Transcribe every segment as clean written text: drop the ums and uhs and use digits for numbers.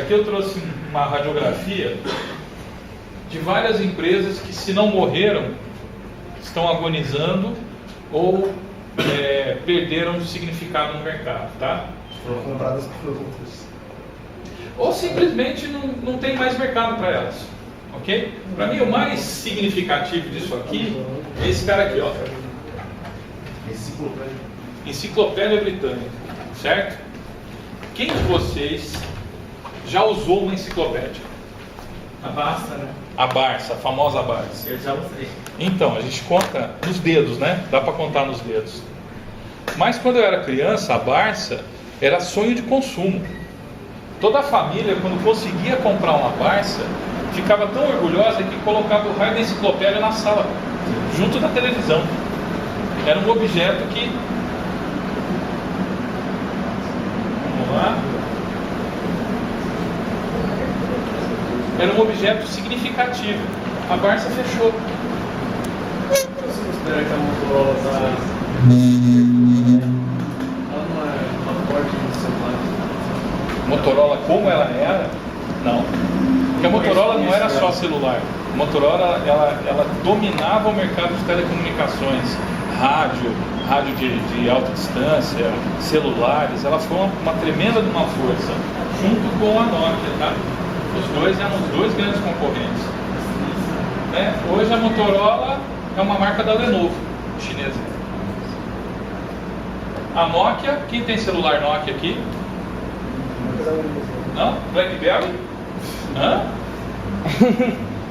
Aqui eu trouxe uma radiografia de várias empresas que, se não morreram, estão agonizando ou perderam significado no mercado, tá? Foram compradas por outras. Ou simplesmente não tem mais mercado para elas, ok? Para mim, o mais significativo disso aqui é esse cara aqui, ó. Enciclopédia Britânica, certo? Quem de vocês já usou uma enciclopédia? A Barça, né? A Barça, a famosa Barça. Eu já usei. Então, a gente conta nos dedos, né? Dá para contar nos dedos. Mas quando eu era criança, a Barça era sonho de consumo. Toda a família, quando conseguia comprar uma Barça, ficava tão orgulhosa que colocava o raio da enciclopédia na sala, junto da televisão. Era um objeto que... Vamos lá. Era um objeto significativo. A Barça fechou. Você considera que a Motorola está... ela não é uma porta de celular? Motorola como ela era? Não. Porque a Motorola não era só celular. A Motorola, ela dominava o mercado de telecomunicações. Rádio de alta distância, celulares. Ela foi uma tremenda de uma força. Junto com a Nokia, tá? Os dois eram os dois grandes concorrentes. Né? Hoje a Motorola é uma marca da Lenovo, chinesa. A Nokia, quem tem celular Nokia aqui? Não? BlackBerry? Hã?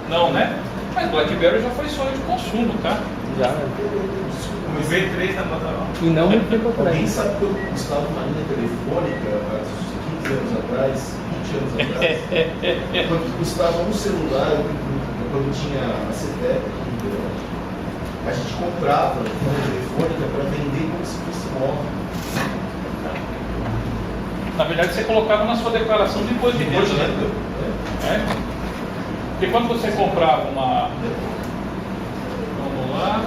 Não, né? Mas BlackBerry já foi sonho de consumo, tá? Já. O V3 da Motorola. E não muito tempo atrás. Alguém sabe que eu custava uma linha telefônica há 15 anos atrás, 20 anos atrás, quando custava um celular, quando tinha a CETEP, a gente comprava uma linha telefônica para vender como se fosse móvel. Na verdade, você colocava na sua declaração de imposto de renda. É? Porque quando você comprava uma... Vamos lá.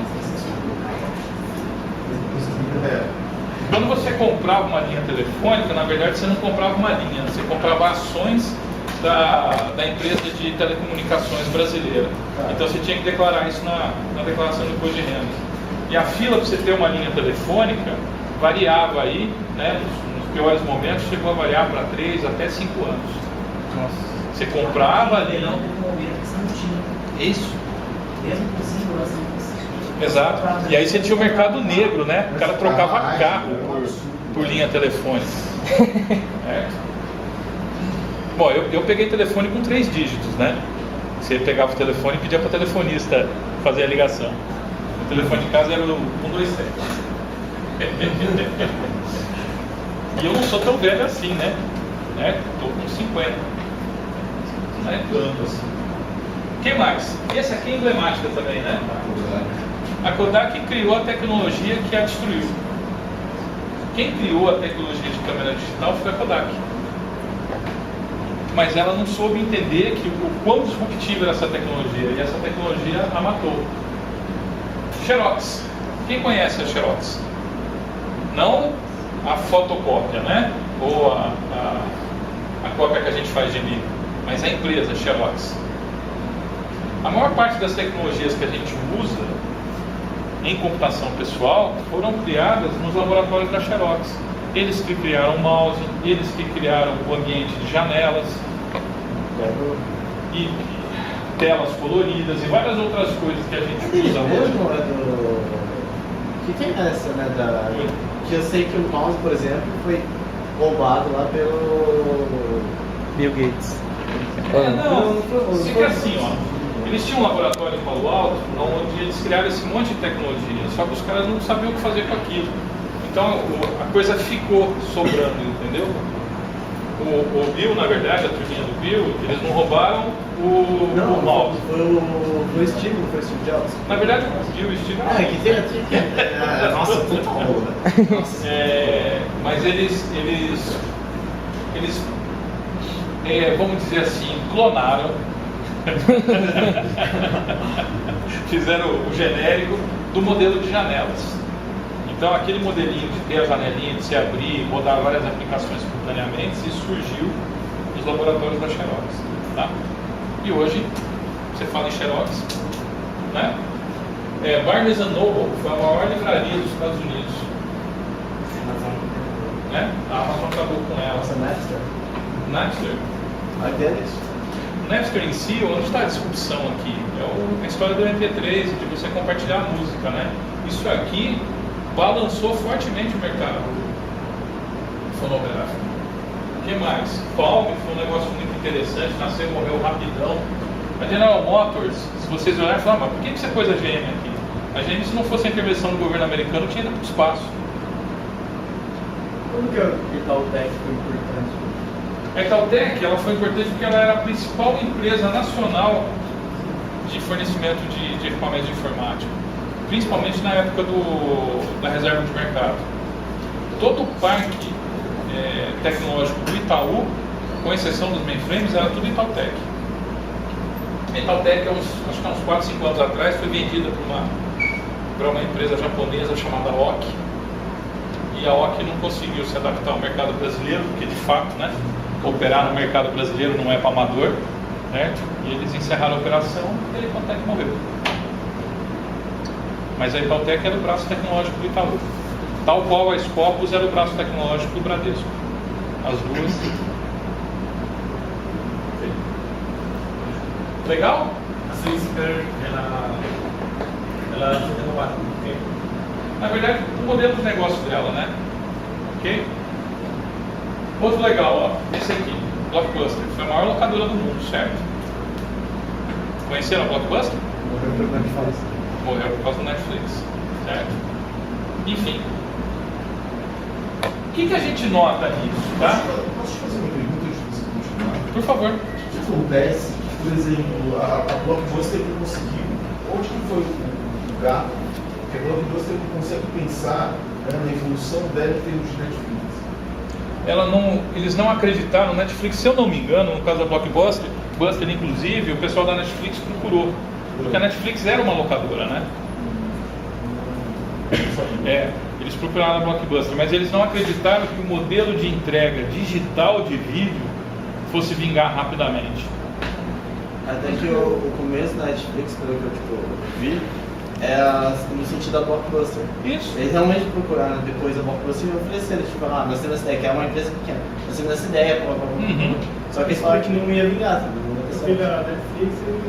Quando você comprava uma linha telefônica, na verdade você não comprava uma linha, você comprava ações da empresa de telecomunicações brasileira. Então você tinha que declarar isso na declaração de imposto de renda. E a fila para você ter uma linha telefônica variava aí, né, nos piores momentos, chegou a variar para 3 até 5 anos. Nossa. Você comprava ali. Não, teve um momento que você não tinha. Isso. Mesmo com segurança, não conseguia. Exato. E aí você tinha o mercado negro, né? O cara trocava carro por linha telefônica. Certo? Bom, eu peguei telefone com 3 dígitos, né? Você pegava o telefone e pedia para o telefonista fazer a ligação. O telefone de casa era o 127. E eu não sou tão velho assim, né? Estou com 50. Não é tanto assim. O que mais? Esse aqui é emblemática também, né? A Kodak criou a tecnologia que a destruiu. Quem criou a tecnologia de câmera digital foi a Kodak. Mas ela não soube entender o quão disruptiva era essa tecnologia. E essa tecnologia a matou. Xerox. Quem conhece a Xerox? Não a fotocópia, né? Ou a cópia que a gente faz de livro, mas a empresa Xerox. A maior parte das tecnologias que a gente usa em computação pessoal foram criadas nos laboratórios da Xerox. Eles que criaram o mouse, eles que criaram o ambiente de janelas e telas coloridas e várias outras coisas que a gente usa hoje. Mesmo é do... Que tem essa, né? Que eu sei que o mouse, por exemplo, foi roubado lá pelo Bill Gates. Fica assim, ó. Eles tinham um laboratório em Palo Alto, onde eles criaram esse monte de tecnologia, só que os caras não sabiam o que fazer com aquilo. Então a coisa ficou sobrando, entendeu? O Bill, na verdade, a turminha do Bill, eles não roubaram o mouse. Foi o Steve, não foi o Steve Jobs? Na verdade, o Bill e o Steve... Nossa, puta rola. Mas eles vamos dizer assim, clonaram. Fizeram o genérico do modelo de janelas. Então aquele modelinho de ter a janelinha, de se abrir, rodar várias aplicações simultaneamente, isso surgiu nos laboratórios da Xerox. Tá? E hoje, você fala em Xerox, né? Barnes & Noble foi a maior livraria dos Estados Unidos. Né? A Amazon acabou com ela. Nossa, Napster. Napster. Deles. Napster em si, onde está a disrupção aqui? É a história do MP3, de você compartilhar a música, né? Isso aqui balançou fortemente o mercado fonográfico. O que mais? Palm foi um negócio muito interessante, nasceu e morreu rapidão. A General Motors, se vocês olharem, falam, mas por que você pôs a GM aqui? A GM, se não fosse a intervenção do governo americano, tinha ido para o espaço. Como que a Itautec foi importante? A Itautec, ela foi importante porque ela era a principal empresa nacional de fornecimento de equipamentos de informática, principalmente na época da reserva de mercado. Todo o parque tecnológico do Itaú, com exceção dos mainframes, era tudo Itautec. A Itautec, acho que há uns 4, 5 anos atrás, foi vendida para uma empresa japonesa chamada OKI. E a OKI não conseguiu se adaptar ao mercado brasileiro, porque de fato, né, operar no mercado brasileiro não é para amador, certo? E eles encerraram a operação e a Itautec morreu. Mas a Itautec era o braço tecnológico do Itaú, tal qual a Scopus era o braço tecnológico do Bradesco. As duas. Legal? A Cisper, ela foi derrubada há muito tempo. Na verdade, o modelo de negócio dela, né? Ok? Outro legal, ó, esse aqui, Blockbuster, foi a maior locadora do mundo, certo? Conheceram a Blockbuster? Morreu pelo Netflix. Morreu por causa do Netflix, certo? Enfim. O que a gente nota nisso, tá? Posso te fazer uma pergunta antes de você continuar? Por favor. O que acontece, por exemplo, a Blockbuster conseguiu, onde que foi o gato, que a Blockbuster consegue pensar na evolução dela em termos de Netflix? Eles não acreditaram no Netflix, se eu não me engano, no caso da Blockbuster, inclusive, o pessoal da Netflix procurou, porque a Netflix era uma locadora, né? Eles procuraram a Blockbuster, mas eles não acreditaram que o modelo de entrega digital de vídeo fosse vingar rapidamente. Até que o começo da Netflix, pelo que eu vi, no sentido da Blockbuster. Isso. Eles realmente procuraram depois a Blockbuster e ofereceram, tipo, nós temos essa ideia, que é uma empresa pequena, nós temos essa ideia, Só que eles falaram que não ia vingar, sabe? Eu vi da Netflix, eles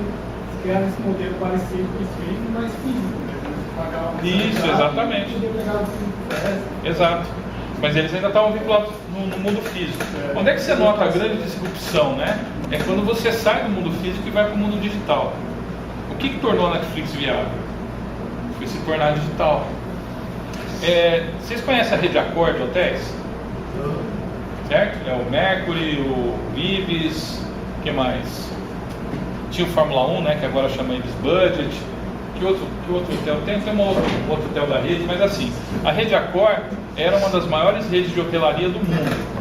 criaram esse modelo parecido com o streaming, mas físico, né? Isso, exatamente. Exato. Mas eles ainda estavam vinculados no mundo físico. Onde é que você nota a grande disrupção, né? É quando você sai do mundo físico e vai para o mundo digital. O que tornou a Netflix viável? Foi se tornar digital. Vocês conhecem a rede Accor de hotéis? Certo? O Mercury, o Ibis, o que mais? Tinha o Fórmula 1, né, que agora chama Ibis Budget. Que outro hotel? Tem um outro hotel da rede, mas assim, a rede Accor era uma das maiores redes de hotelaria do mundo.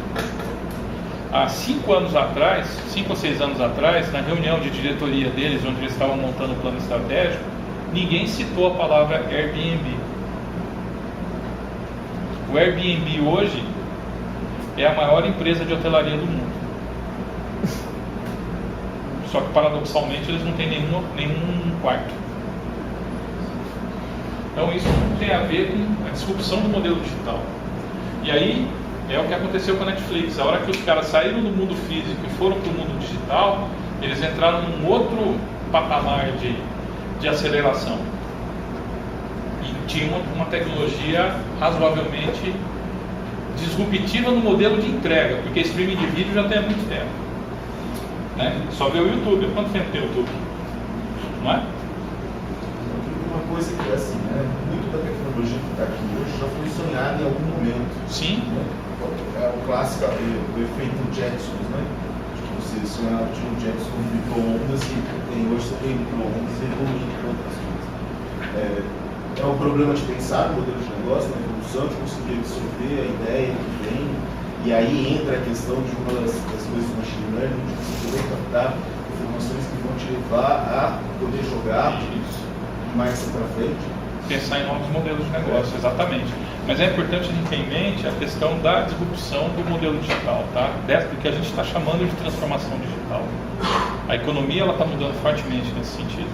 Há 5 ou 6 anos atrás, na reunião de diretoria deles, onde eles estavam montando o plano estratégico, ninguém citou a palavra Airbnb. O Airbnb hoje é a maior empresa de hotelaria do mundo. Só que paradoxalmente eles não têm nenhum quarto. Então isso tem a ver com a disrupção do modelo digital. E aí é o que aconteceu com a Netflix. A hora que os caras saíram do mundo físico e foram para o mundo digital, eles entraram num outro patamar de aceleração. E tinha uma tecnologia razoavelmente disruptiva no modelo de entrega, porque streaming de vídeo já tem há muito tempo. Né? Só ver o YouTube. Quanto tempo tem o YouTube? Não é? Uma coisa que é assim, né? Muito da tecnologia que está aqui hoje já foi sonhada em algum momento. Sim. Né? É o clássico do efeito Jetsons, né? Você sonhava de um Jetson com micro-ondas e hoje você tem micro-ondas evoluindo para outras coisas. É um problema de pensar no modelo de negócio, na evolução, de conseguir absorver a ideia que tem. E aí entra a questão de uma das coisas do machine learning, de você poder captar informações que vão te levar a poder jogar mais para frente. Pensar em novos modelos de negócio, exatamente. Mas é importante a gente ter em mente a questão da disrupção do modelo digital, tá? Do que a gente está chamando de transformação digital. A economia está mudando fortemente nesse sentido.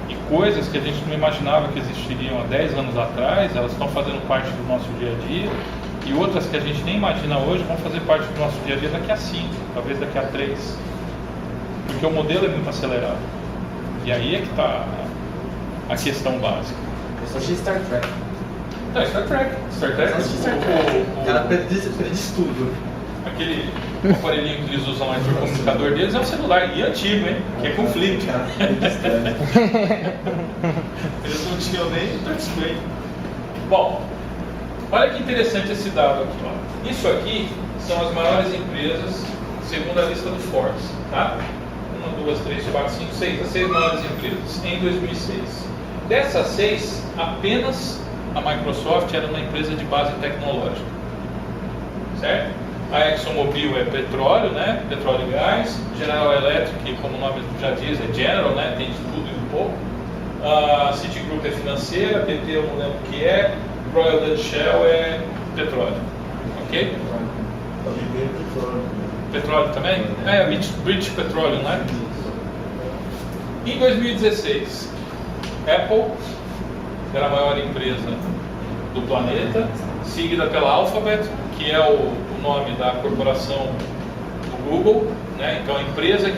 E coisas que a gente não imaginava que existiriam há 10 anos atrás, elas estão fazendo parte do nosso dia a dia, e outras que a gente nem imagina hoje vão fazer parte do nosso dia a dia daqui a 5, talvez daqui a 3. Porque o modelo é muito acelerado. E aí é que está a questão básica. Eu só achei Star Trek. Não, Star Trek. Star Trek. O cara prediz tudo. Aquele aparelhinho que eles usam lá entre o comunicador deles é um celular, e antigo, hein? Que é com flip. Eles não tinham nem touchscreen. Bom, olha que interessante esse dado aqui. Ó. Isso aqui são as maiores empresas segundo a lista do Forbes, tá? 1, 2, 3, 4, 5, 6. As 6 maiores empresas em 2006. Dessas 6, apenas a Microsoft era uma empresa de base tecnológica, certo? A ExxonMobil é petróleo, né? Petróleo e gás. General Electric, como o nome já diz, é General, né? Tem de tudo e um pouco. A Citigroup é financeira, PT eu não lembro o que é. Royal Dutch Shell é petróleo, ok? Petróleo também? É, a British Petroleum, né? Em 2016, Apple era a maior empresa do planeta, seguida pela Alphabet, que é o nome da corporação do Google, né? Então a empresa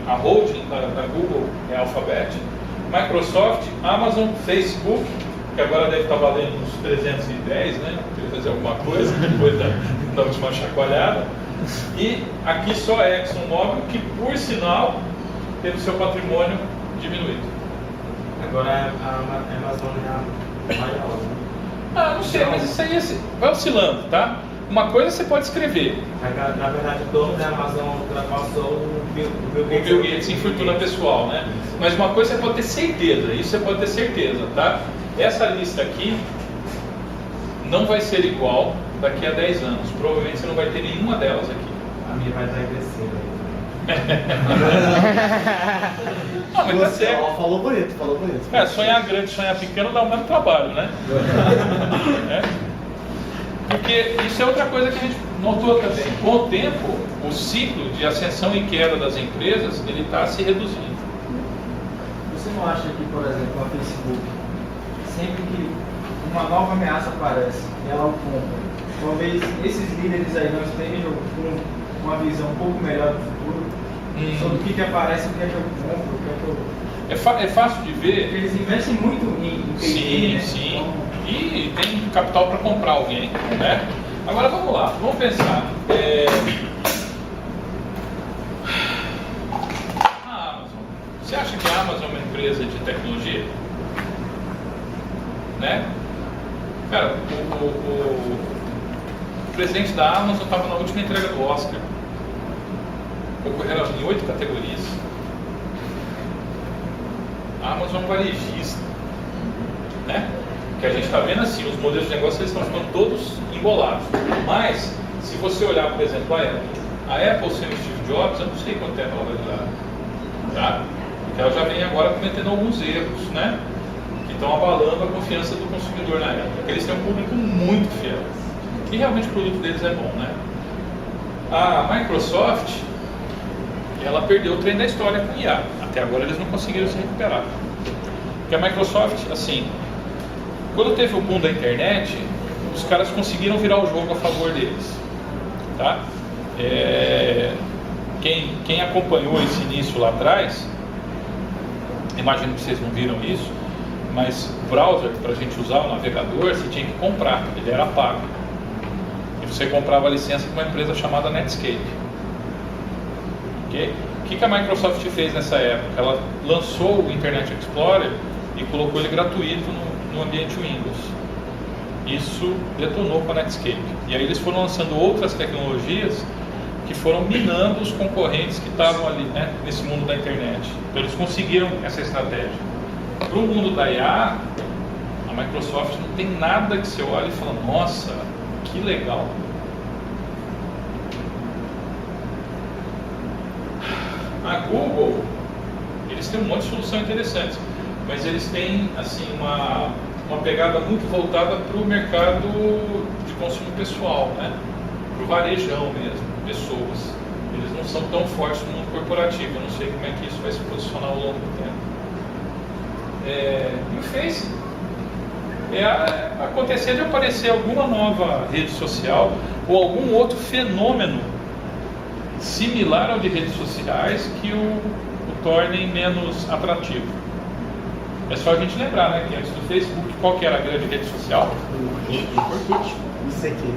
a holding da Google é a Alphabet, Microsoft, Amazon, Facebook, que agora deve estar valendo uns 310, né? Queria fazer alguma coisa depois da última chacoalhada. E aqui só a ExxonMobil, que por sinal teve seu patrimônio diminuído. Agora a Amazon é a maior, né? Ah, não sei, mas isso aí vai oscilando, tá? Uma coisa você pode escrever. Na verdade, o dono da Amazon ultrapassou o Bill O Bill Gates em fortuna pessoal, né? Mas uma coisa você pode ter certeza, isso você pode ter certeza, tá? Essa lista aqui não vai ser igual daqui a 10 anos. Provavelmente você não vai ter nenhuma delas aqui. A minha vai estar crescendo. Não, mas tá certo. Falou bonito. É, sonhar grande, sonhar pequeno dá o mesmo trabalho, né? É. Porque isso é outra coisa que a gente notou também. Com o tempo, o ciclo de ascensão e queda das empresas, ele está se reduzindo. Você não acha que, por exemplo, a Facebook, sempre que uma nova ameaça aparece e ela o compra, talvez esses líderes aí não estejam com uma visão um pouco melhor do futuro sobre o que aparece, o que é que eu compro, o que é que eu... É fácil de ver. Porque eles investem muito em Sim, né? sim. Então, E tem capital para comprar alguém, né? Agora vamos lá, vamos pensar. A Amazon. Você acha que a Amazon é uma empresa de tecnologia? Né? Cara, o presidente da Amazon estava na última entrega do Oscar. Concorreram em 8 categorias. A Amazon é um varejista, né? Que a gente está vendo assim, os modelos de negócio eles estão ficando todos embolados. Mas, se você olhar, por exemplo, a Apple sem o Steve Jobs, eu não sei quanto tempo ela vai durar, tá? Porque ela já vem agora cometendo alguns erros, né? Que estão abalando a confiança do consumidor na Apple. Porque eles têm um público muito fiel. E realmente o produto deles é bom, né? A Microsoft, ela perdeu o trem da história com IA. Até agora eles não conseguiram se recuperar. Porque a Microsoft, assim... Quando teve o boom da internet, os caras conseguiram virar o jogo a favor deles, tá? Quem acompanhou esse início lá atrás, imagino que vocês não viram isso, mas o browser, para a gente usar o navegador, você tinha que comprar, ele era pago. E você comprava a licença com uma empresa chamada Netscape. Okay? O que a Microsoft fez nessa época? Ela lançou o Internet Explorer e colocou ele gratuito no ambiente Windows. Isso detonou com a Netscape. E aí eles foram lançando outras tecnologias que foram minando os concorrentes que estavam ali, né, nesse mundo da internet. Então eles conseguiram essa estratégia. Para o mundo da IA, a Microsoft não tem nada que você olhe e fala, nossa, que legal. A Google, eles têm um monte de soluções interessantes, mas eles têm assim uma pegada muito voltada para o mercado de consumo pessoal, né? Para o varejão mesmo, pessoas. Eles não são tão fortes no mundo corporativo, eu não sei como é que isso vai se posicionar ao longo do tempo. E o Face acontecer de aparecer alguma nova rede social ou algum outro fenômeno similar ao de redes sociais que o tornem menos atrativo. É só a gente lembrar, né, que antes do Facebook, qual que era a grande rede social? Isso aqui.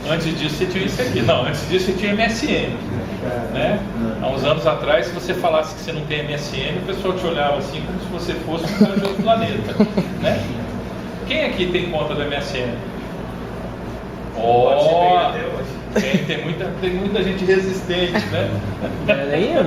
Antes disso você tinha isso aqui. Não, antes disso você tinha MSN. Né? Há uns anos atrás, se você falasse que você não tem MSN, o pessoal te olhava assim como se você fosse um cara de outro planeta. Né? Quem aqui tem conta do MSN? Tem muita gente resistente, né? Nem eu.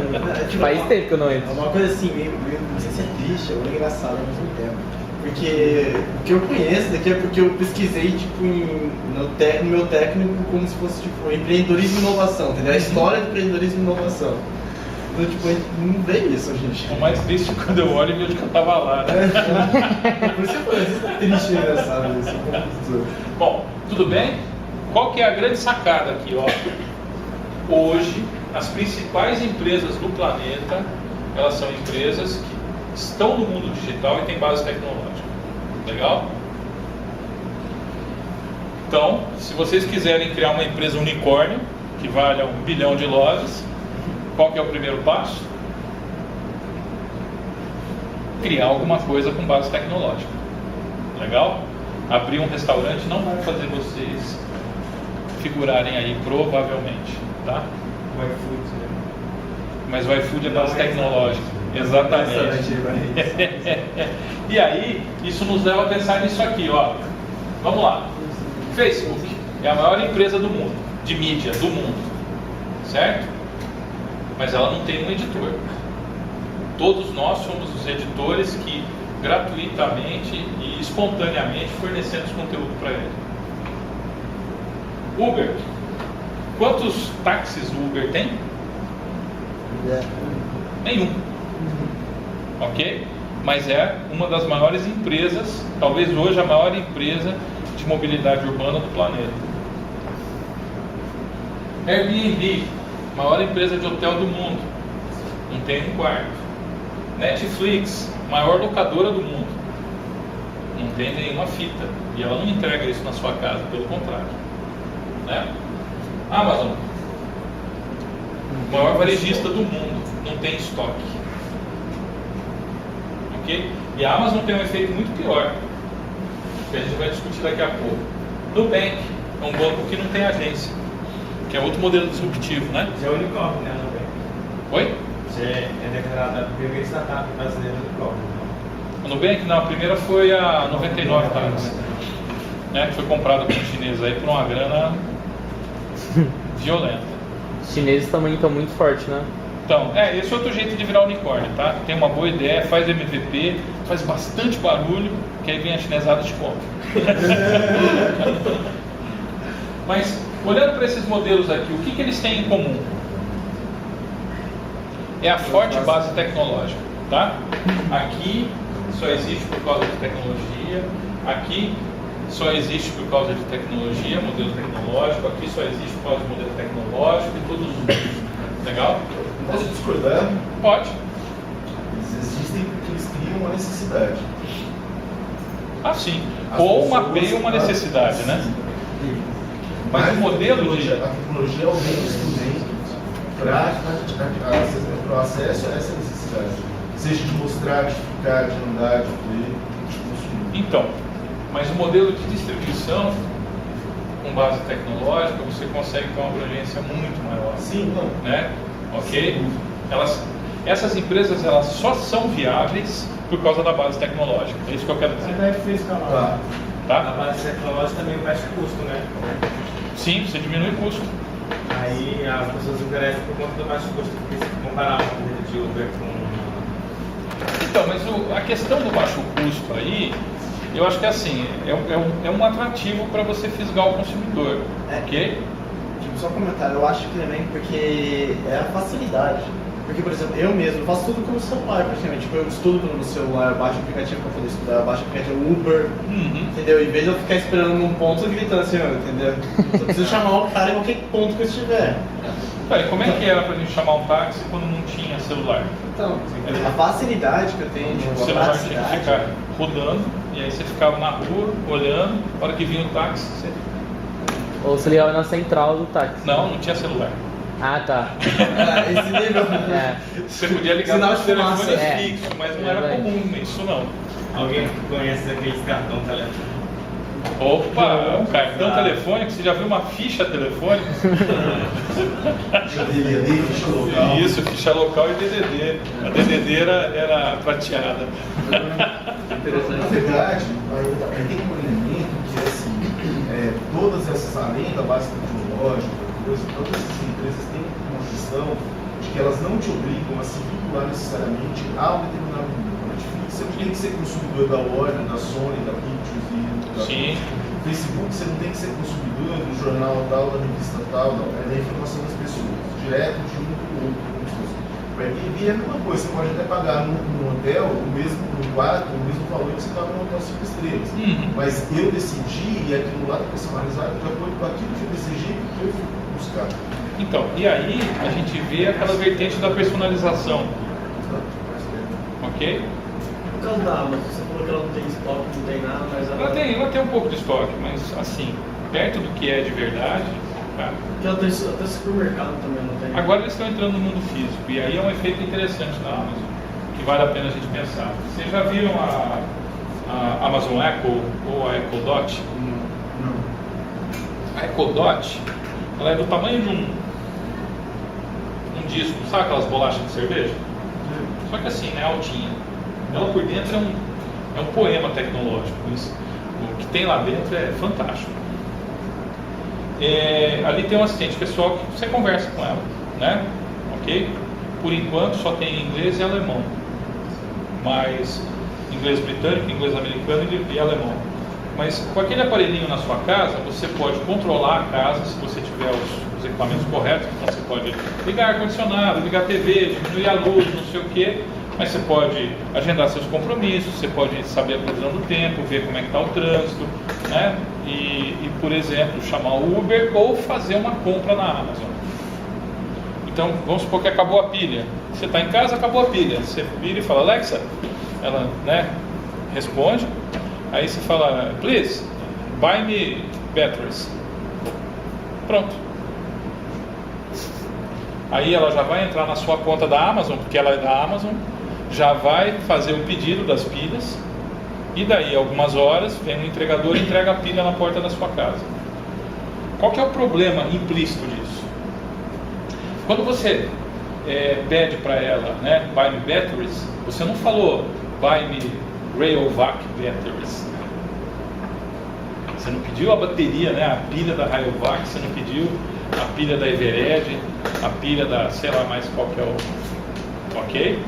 Faz tempo que eu não É entro. uma coisa assim, meio, não sei se é triste ou engraçado ao mesmo tempo. Porque o que eu conheço daqui é porque eu pesquisei tipo, no meu técnico como se fosse tipo, empreendedorismo e inovação, entendeu? A história do empreendedorismo e inovação. Então, tipo, a gente não vê isso hoje em dia. O mais triste é quando eu olho e vejo que eu estava lá, né? Por isso que eu falei, isso é triste e engraçado isso, como tudo. Bom, tudo bem? Qual que é a grande sacada aqui? Ó? Hoje, as principais empresas do planeta, elas são empresas que estão no mundo digital e têm base tecnológica. Legal? Então, se vocês quiserem criar uma empresa unicórnio, que valha $1 bilhão, qual que é o primeiro passo? Criar alguma coisa com base tecnológica. Legal? Abrir um restaurante não vai fazer vocês figurarem aí, provavelmente, tá? O iFood, né? Mas o iFood é base tecnológica. Exatamente. E aí, isso nos leva a pensar nisso aqui, ó. Vamos lá. Facebook é a maior empresa do mundo, de mídia do mundo, certo? Mas ela não tem um editor. Todos nós somos os editores que gratuitamente e espontaneamente fornecemos conteúdo para ele. Uber. Quantos táxis o Uber tem? Nenhum. Ok? Mas é uma das maiores empresas, talvez hoje a maior empresa de mobilidade urbana do planeta. Airbnb, maior empresa de hotel do mundo, não tem um quarto. Netflix, maior locadora do mundo, não tem nenhuma fita, e ela não entrega isso na sua casa, pelo contrário, né? Amazon, maior varejista do mundo, não tem estoque. Ok? E a Amazon tem um efeito muito pior, que a gente vai discutir daqui a pouco. Nubank é um banco que não tem agência, que é outro modelo disruptivo, né? Você é unicórnio, né, Nubank? Oi? Você é declarada a primeira startup brasileira unicórnio. A Nubank, não, a primeira foi a 99 Times, né? Que foi comprada por um chinês aí por uma grana violenta. Os chineses também estão muito fortes, né? Então, esse é outro jeito de virar unicórnio, tá? Tem uma boa ideia, faz MVP, faz bastante barulho, que aí vem a chinesada de compra. Mas, olhando para esses modelos aqui, o que eles têm em comum? É a forte base tecnológica, tá? Aqui só existe por causa de tecnologia, aqui só existe por causa de tecnologia, modelo tecnológico, aqui só existe por causa de modelo tecnológico e todos os outros. Legal? Posso discordar? Pode. Eles existem porque eles criam uma necessidade. Ah, sim. As Ou pessoas- mapeiam uma necessidade, né? Mas o modelo de... A tecnologia é o meio instrumento para o acesso a essa necessidade. Seja de mostrar, de ficar, de andar, de ler, de consumir. Então, mas o modelo de distribuição com base tecnológica, você consegue ter uma abrangência muito maior. Sim, não. Né? Ok? Essas empresas elas só são viáveis por causa da base tecnológica. É isso que eu quero dizer. Você deve ser escalado. Tá. A Tá? base tecnológica também baixa o custo, né? Sim, você diminui o custo. Aí as pessoas interessam por conta do baixo custo, porque se comparar uma corrida de Uber com... Então, mas a questão do baixo custo aí, eu acho que assim, é um atrativo para você fisgar o consumidor. Ok? Tipo, só um comentário, eu acho que também porque é a facilidade. Porque, por exemplo, eu mesmo faço tudo com o celular, praticamente. Tipo, eu estudo no celular, eu baixo o aplicativo pra poder estudar, eu baixo o aplicativo Uber, entendeu? Em vez de eu ficar esperando num ponto gritando assim, entendeu? Eu preciso chamar o cara em qualquer ponto que eu estiver. Peraí, como é que era pra gente chamar um táxi quando não tinha celular? Então, a facilidade que eu tenho, O tipo, a celular tinha que praticidade. ficar rodando, e aí você ficava na rua, olhando, a hora que vinha o táxi, você... Ou se ligava na central do táxi. Não tinha celular. Ah, tá. Esse nível. É. Você podia ligar Sinal no de telefone fumaça. fixo, mas não era É, comum isso não. Alguém conhece aqueles cartão telefônico? Opa, o cartão telefônico, você já viu uma ficha telefônica? DDD, ficha local. Isso, ficha local e DDD. A DDD era prateada. Na verdade, aí tem um elemento que é assim, todas essas, além da base tecnológica, todas essas empresas têm uma questão de que elas não te obrigam a se vincular necessariamente a um determinado grupo. A Netflix, você não tem que ser consumidor da Warner, da Sony, da Pictures e da Sim. Facebook, você não tem que ser consumidor do jornal tal, da revista tal, não. É da informação das pessoas, direto de um para o outro. O Airbnb é a mesma coisa, você pode até pagar no hotel no quarto, o mesmo valor que você paga no hotel 5 estrelas. Mas eu decidi, e aquilo lá está personalizado de acordo com aquilo que eu desejei e que eu fui buscar. Então, e aí a gente vê aquela vertente da personalização, ok? No caso da Amazon, você falou que ela não tem estoque, não tem nada, mas Ela tem um pouco de estoque, mas assim, perto do que é de verdade, cara. Porque ela tem até supermercado também, não tem? Agora eles estão entrando no mundo físico, e aí é um efeito interessante da Amazon, que vale a pena a gente pensar. Vocês já viram a Amazon Echo ou a Echo Dot? A Echo Dot, ela é do tamanho de um disco, sabe aquelas bolachas de cerveja? Só que assim, né, altinha. Ela por dentro é um poema tecnológico. O que tem lá dentro é fantástico. Ali tem um assistente pessoal que você conversa com ela, né? Ok? Por enquanto só tem inglês e alemão, mas inglês britânico, inglês americano e alemão. Mas com aquele aparelhinho na sua casa, você pode controlar a casa se você tiver os equipamentos corretos. Então você pode ligar ar-condicionado, ligar TV, diminuir a luz, não sei o que. Mas você pode agendar seus compromissos, você pode saber a previsão do tempo, ver como é que está o trânsito, né? E, por exemplo, chamar o Uber ou fazer uma compra na Amazon. Então, vamos supor que acabou a pilha. Você está em casa, acabou a pilha. Você vira e fala, Alexa, ela, né, responde. Aí você fala, please, buy me batteries. Pronto. Aí ela já vai entrar na sua conta da Amazon, porque ela é da Amazon, já vai fazer o pedido das pilhas, e daí algumas horas vem um entregador e entrega a pilha na porta da sua casa. Qual que é o problema implícito disso? Quando você pede para ela, né, buy me batteries, você não falou buy me Rayovac batteries. Você não pediu a bateria, né, a pilha da Rayovac, você não pediu a pilha da Evered, a pilha da, sei lá mais qual que é o... Ok?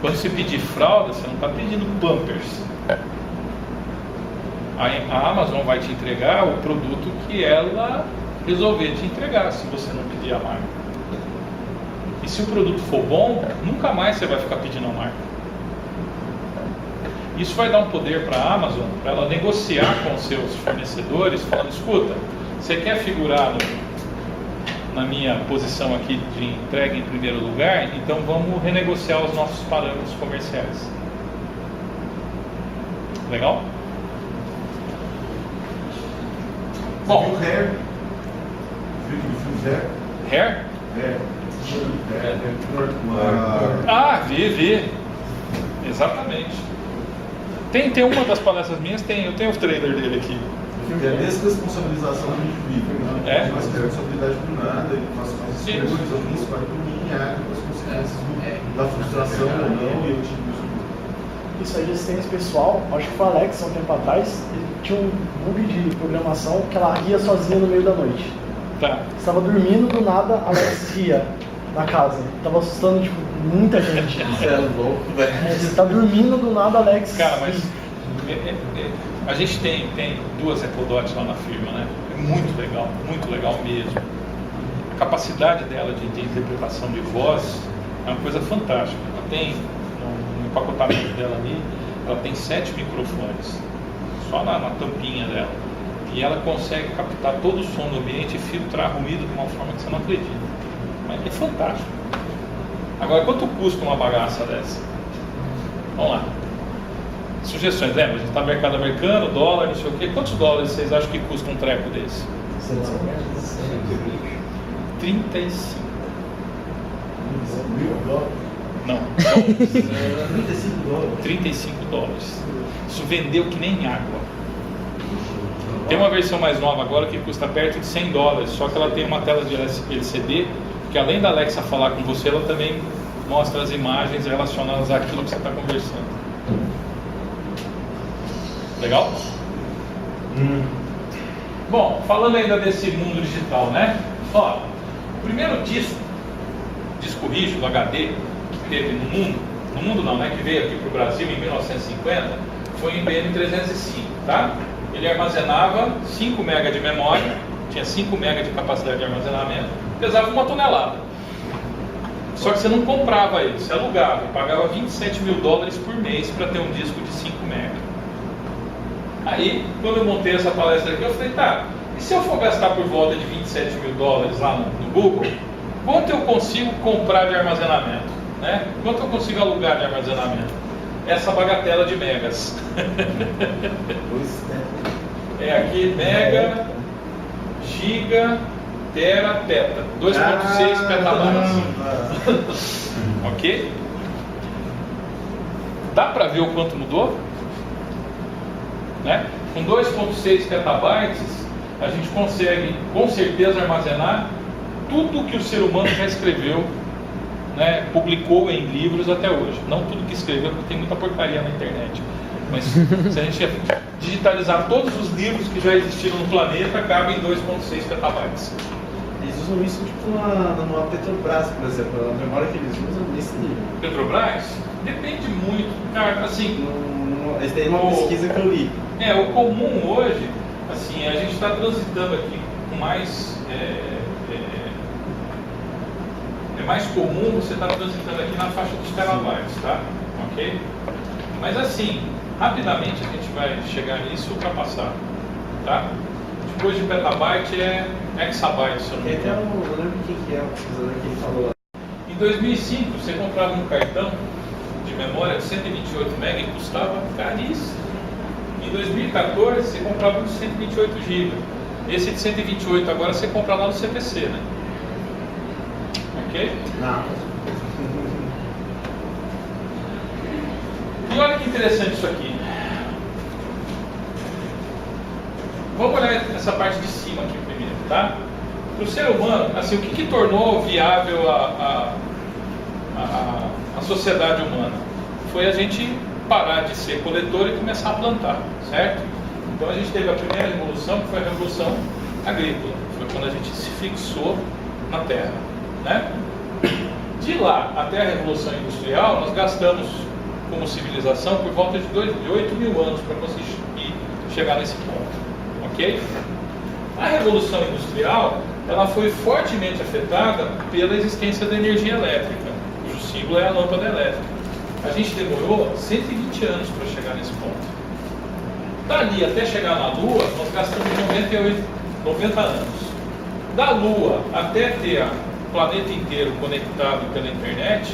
Quando você pedir fralda, você não está pedindo Pampers. A Amazon vai te entregar o produto que ela resolver te entregar, se você não pedir a marca. E se o produto for bom, nunca mais você vai ficar pedindo a marca. Isso vai dar um poder para a Amazon, para ela negociar com os seus fornecedores, falando, escuta, você quer figurar na minha posição aqui de entrega em primeiro lugar, então vamos renegociar os nossos parâmetros comerciais. Legal? Bom, viu Hair? Viu aquele filme Hair? Hair? Hair. Ah, vi. Exatamente. Tem uma das palestras minhas, eu tenho o trailer dele aqui. É a desresponsabilização do indivíduo. Não É? tem mais responsabilidade por nada, ele faz mais escolhas, alguém escolhe por mim e arca com as consequências da frustração ou não, e eu tive Isso aí de assistência pessoal, acho que foi o Alex há um tempo atrás, ele tinha um bug de programação que ela ria sozinha no meio da noite. Tá. Você estava dormindo, do nada, a Alex ria na casa. Tava assustando, tipo, muita gente. Você é louco, velho. Você tá dormindo, do nada, Alex... Cara, mas a gente tem 2 Echo Dots lá na firma, né? É muito legal mesmo. A capacidade dela de interpretação de voz, É uma coisa fantástica. Ela tem, no empacotamento dela ali, ela tem 7 microfones, só na tampinha dela. E ela consegue captar todo o som do ambiente e filtrar ruído de uma forma que você não acredita. Mas é fantástico. Agora, quanto custa uma bagaça dessa? Vamos lá. Sugestões, lembra? A gente está no mercado americano, dólar, não sei o quê. Quantos dólares vocês acham que custa um treco desse? 35. Não. 35 dólares. Isso vendeu que nem água. Tem uma versão mais nova agora que custa perto de 100 dólares, só que ela tem uma tela de LCD, que além da Alexa falar com você, ela também mostra as imagens relacionadas àquilo que você está conversando. Legal? Bom, falando ainda desse mundo digital, né? Ó, o primeiro disco rígido, HD, que teve no mundo não, né? Que veio aqui para o Brasil em 1950, foi o IBM 305, tá? Ele armazenava 5 MB de memória, tinha 5 MB de capacidade de armazenamento, pesava 1 tonelada. Só que você não comprava ele, você alugava, e pagava 27 mil dólares por mês para ter um disco de 5 MB. Aí, quando eu montei essa palestra aqui, eu falei, tá, e se eu for gastar por volta de 27 mil dólares lá no Google, quanto eu consigo comprar de armazenamento? Né? Quanto eu consigo alugar de armazenamento? Essa bagatela de megas. É aqui, mega, giga, tera, peta. 2.6 petabytes. Ok? Dá para ver o quanto mudou? Né? Com 2.6 petabytes, a gente consegue, com certeza, armazenar tudo que o ser humano já escreveu, né, publicou em livros até hoje. Não tudo que escreveu, porque tem muita porcaria na internet. Mas se a gente digitalizar todos os livros que já existiram no planeta, cabe em 2.6 petabytes. Eles usam isso tipo numa Petrobras, por exemplo. A memória que eles usam nesse nível. Petrobras? Depende muito. Cara, assim... Eles têm uma pesquisa que eu li. O comum hoje, assim, a gente está transitando aqui com mais... É mais comum você estar transitando aqui na faixa dos terabytes, tá? Ok? Mas assim, rapidamente a gente vai chegar nisso e ultrapassar, tá? Depois de petabyte é exabyte, se eu não me engano. Eu lembro quem que é a pesquisadora que ele falou. Em 2005, você comprava um cartão de memória de 128 MB e custava caríssimo. Em 2014, você comprava um de 128 GB. Esse de 128 agora você compra lá no CPC, né? Ok? Não. E olha que interessante isso aqui. Vamos olhar essa parte de cima aqui primeiro, tá? Para o ser humano, assim, o que tornou viável a sociedade humana? Foi a gente parar de ser coletor e começar a plantar, certo? Então a gente teve a primeira revolução, que foi a revolução agrícola. Foi quando a gente se fixou na terra, né? De lá até a revolução industrial, nós gastamos como civilização por volta de 8 mil anos para conseguir chegar nesse ponto, ok? A revolução industrial, ela foi fortemente afetada pela existência da energia elétrica, cujo símbolo é a lâmpada elétrica. A gente demorou 120 anos para chegar nesse ponto. Dali até chegar na Lua, nós gastamos 90 anos. Da Lua até ter o planeta inteiro conectado pela internet,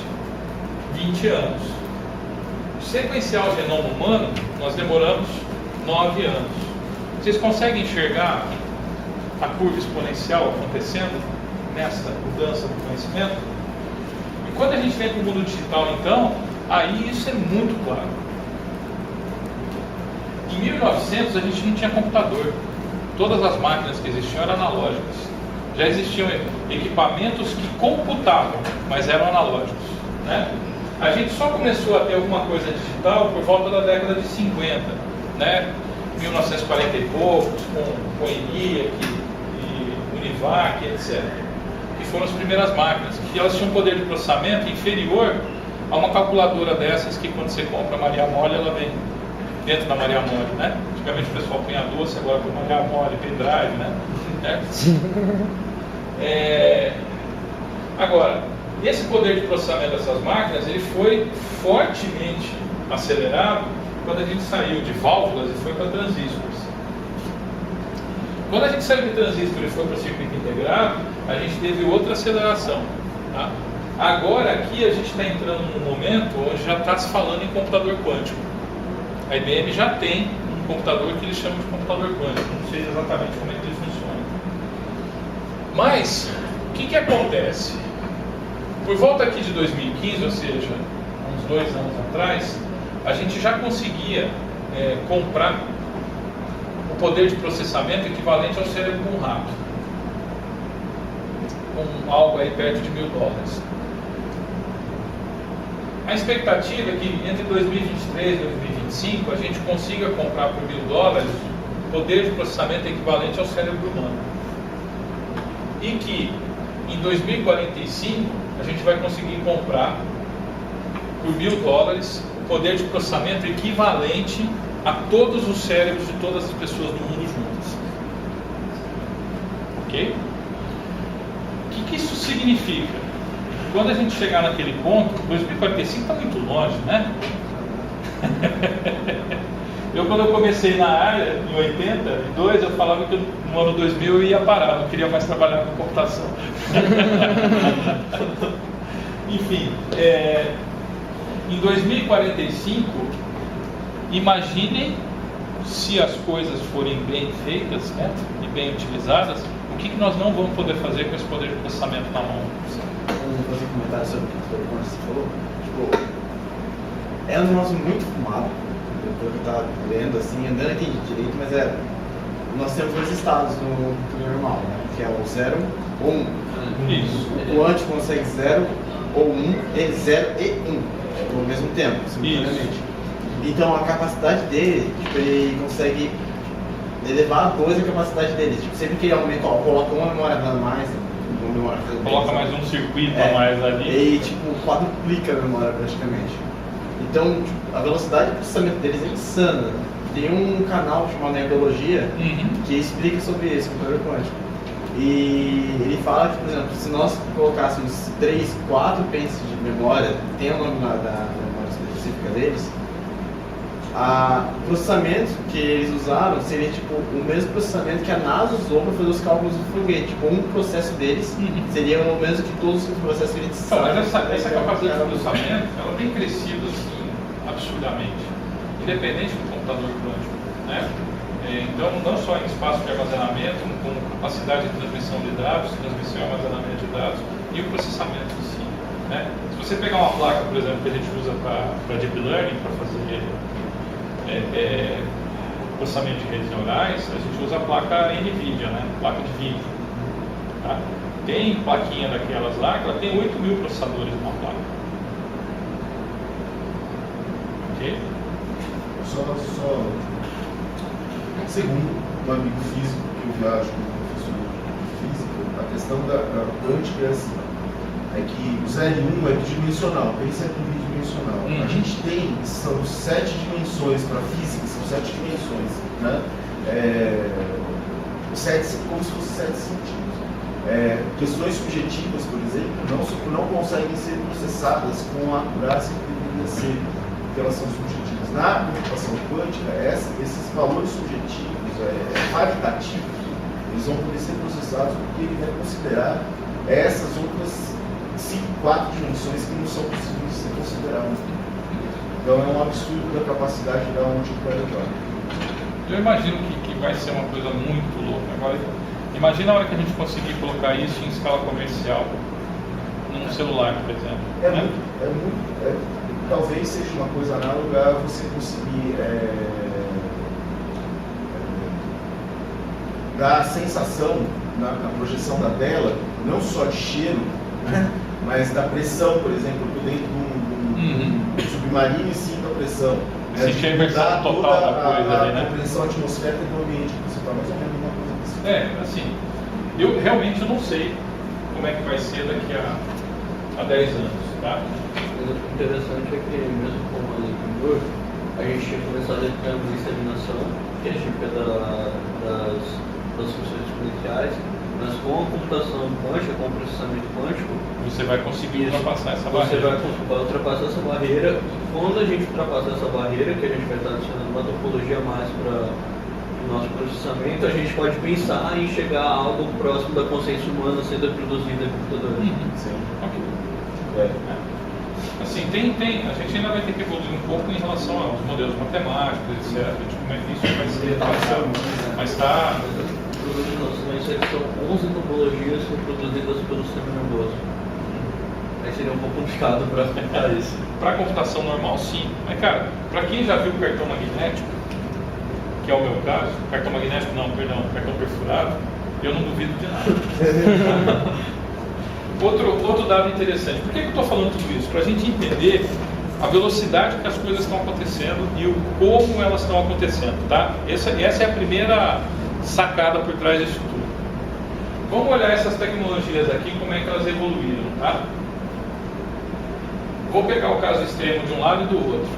20 anos. Sequenciar o genoma humano, nós demoramos 9 anos. Vocês conseguem enxergar a curva exponencial acontecendo nessa mudança do conhecimento? E quando a gente vem para o mundo digital, então, aí isso é muito claro. Em 1900 a gente não tinha computador. Todas as máquinas que existiam eram analógicas. Já existiam equipamentos que computavam, mas eram analógicos, né? A gente só começou a ter alguma coisa digital por volta da década de 50, né? 1940 e poucos, com ENIAC e Univac, etc. Que foram as primeiras máquinas, que elas tinham um poder de processamento inferior a uma calculadora dessas que quando você compra a Maria Mole, ela vem dentro da Maria Mole, né? Antigamente o pessoal punha doce, agora põe Maria Mole, pendrive, né? Agora, Esse poder de processamento dessas máquinas ele foi fortemente acelerado quando a gente saiu de válvulas e foi para transistores. Quando a gente saiu de transistor e foi para circuito integrado, a gente teve outra aceleração. Tá? Agora aqui a gente está entrando num momento onde já está se falando em computador quântico. A IBM já tem um computador que eles chamam de computador quântico, não sei exatamente como é que ele funciona. Mas, o que acontece? Por volta aqui de 2015, ou seja, uns 2 anos atrás, a gente já conseguia comprar o poder de processamento equivalente ao cérebro de um rato, com algo aí perto de $1.000. A expectativa é que entre 2023 e 2025 a gente consiga comprar por $1.000 poder de processamento equivalente ao cérebro humano. E que em 2045 a gente vai conseguir comprar por $1.000 o poder de processamento equivalente a todos os cérebros de todas as pessoas do mundo juntas. Ok? O que isso significa? Quando a gente chegar naquele ponto, 2045 está muito longe, né? Quando eu comecei na área, em 82, eu falava que no ano 2000 eu ia parar, não queria mais trabalhar com computação. Enfim, em 2045, imaginem se as coisas forem bem feitas, né, e bem utilizadas, o que nós não vamos poder fazer com esse poder de processamento na mão. Vamos fazer um comentário sobre o que você falou. Tipo, é um negócio muito fumado, pelo que eu estava vendo, assim, andando aqui direito, mas nós temos 2 estados no computador normal, né? Que é o 0 ou 1. Isso. O quântico consegue 0 ou 1, 0 e 1, tipo, ao mesmo tempo, simultaneamente. Então a capacidade dele, tipo, ele consegue elevar a 2 a capacidade dele. Tipo, sempre que ele aumenta, coloca uma memória RAM a mais, coloca mais um circuito a mais ali. E tipo, quadruplica a memória praticamente. Então, tipo, a velocidade de processamento deles é insana. Tem um canal chamado Nerdologia que explica sobre esse computador quântico. E ele fala que, por exemplo, se nós colocássemos 3, 4 pences de memória, tem o nome da memória específica deles, o processamento que eles usaram seria tipo o mesmo processamento que a NASA usou para fazer os cálculos do foguete. Tipo, um processo deles seria o mesmo que todos os processos que a gente sabe. Mas essa capacidade de processamento, ela tem crescido assim, absurdamente, independente do computador quântico, né? Então, não só em espaço de armazenamento, com capacidade de transmissão de dados, transmissão e armazenamento de dados, e o processamento em si, né? Se você pegar uma placa, por exemplo, que a gente usa para Deep Learning, para fazer processamento de redes neurais, a gente usa a placa NVIDIA, né? Placa de vídeo. Tá? Tem plaquinha daquelas lá que ela tem 8.000 processadores numa placa. Ok? Só segundo um amigo físico que eu viajo como professor de física, a questão da quântica é assim, é que o 0 e 1 é bidimensional, pensa em bidimensional. A gente tem, são 7 dimensões para física, são 7 dimensões, né? 7, como se fosse 7 centímetros. Questões subjetivas, por exemplo, não conseguem ser processadas com a acurácia que deveria ser, porque elas são subjetivas. Na computação quântica, esses valores subjetivos, qualitativos, eles vão poder ser processados porque ele vai considerar essas outras 4 dimensões que não são possíveis de ser consideradas. Então é um absurdo da capacidade da onde vai levar. Eu imagino que vai ser uma coisa muito louca. Agora, imagina a hora que a gente conseguir colocar isso em escala comercial, num celular, por exemplo. Talvez seja uma coisa análoga a você conseguir dar a sensação na projeção da tela, não só de cheiro, né, mas da pressão, por exemplo, por dentro de um submarino e sinta a pressão. Sentir a inversão total da coisa ali, né? A pressão atmosférica do ambiente principal, mais ou menos uma coisa assim. Assim, eu realmente não sei como é que vai ser daqui a 10 anos, tá? O interessante é que, mesmo com o anterior, a gente tinha começado a ter uma disseminação, que é típica das funções exponenciais, Mas com a computação quântica, com o processamento quântico, Você vai conseguir ultrapassar essa você barreira. vai ultrapassar essa barreira. E quando a gente ultrapassar essa barreira, que a gente vai estar adicionando uma topologia a mais para o nosso processamento, a gente pode pensar em chegar a algo próximo da consciência humana sendo reproduzida em computadores. Sim. Ok. É. Assim, a gente ainda vai ter que evoluir um pouco em relação aos modelos matemáticos, etc. De como é que isso vai ser trabalhado. Mas está. Mas são 11 topologias reproduzidas pelo sistema nervoso. Aí seria um pouco complicado para aplicar isso. Para computação normal, sim. Mas, cara, para quem já viu o cartão magnético, que é o meu caso, cartão magnético não, perdão, cartão perfurado, eu não duvido de nada. Outro dado interessante. Por que eu estou falando tudo isso? Para a gente entender a velocidade que as coisas estão acontecendo e o como elas estão acontecendo, tá? Essa é a primeira sacada por trás disso tudo. Vamos olhar essas tecnologias aqui, como é que elas evoluíram, tá? Vou pegar o caso extremo de um lado e do outro.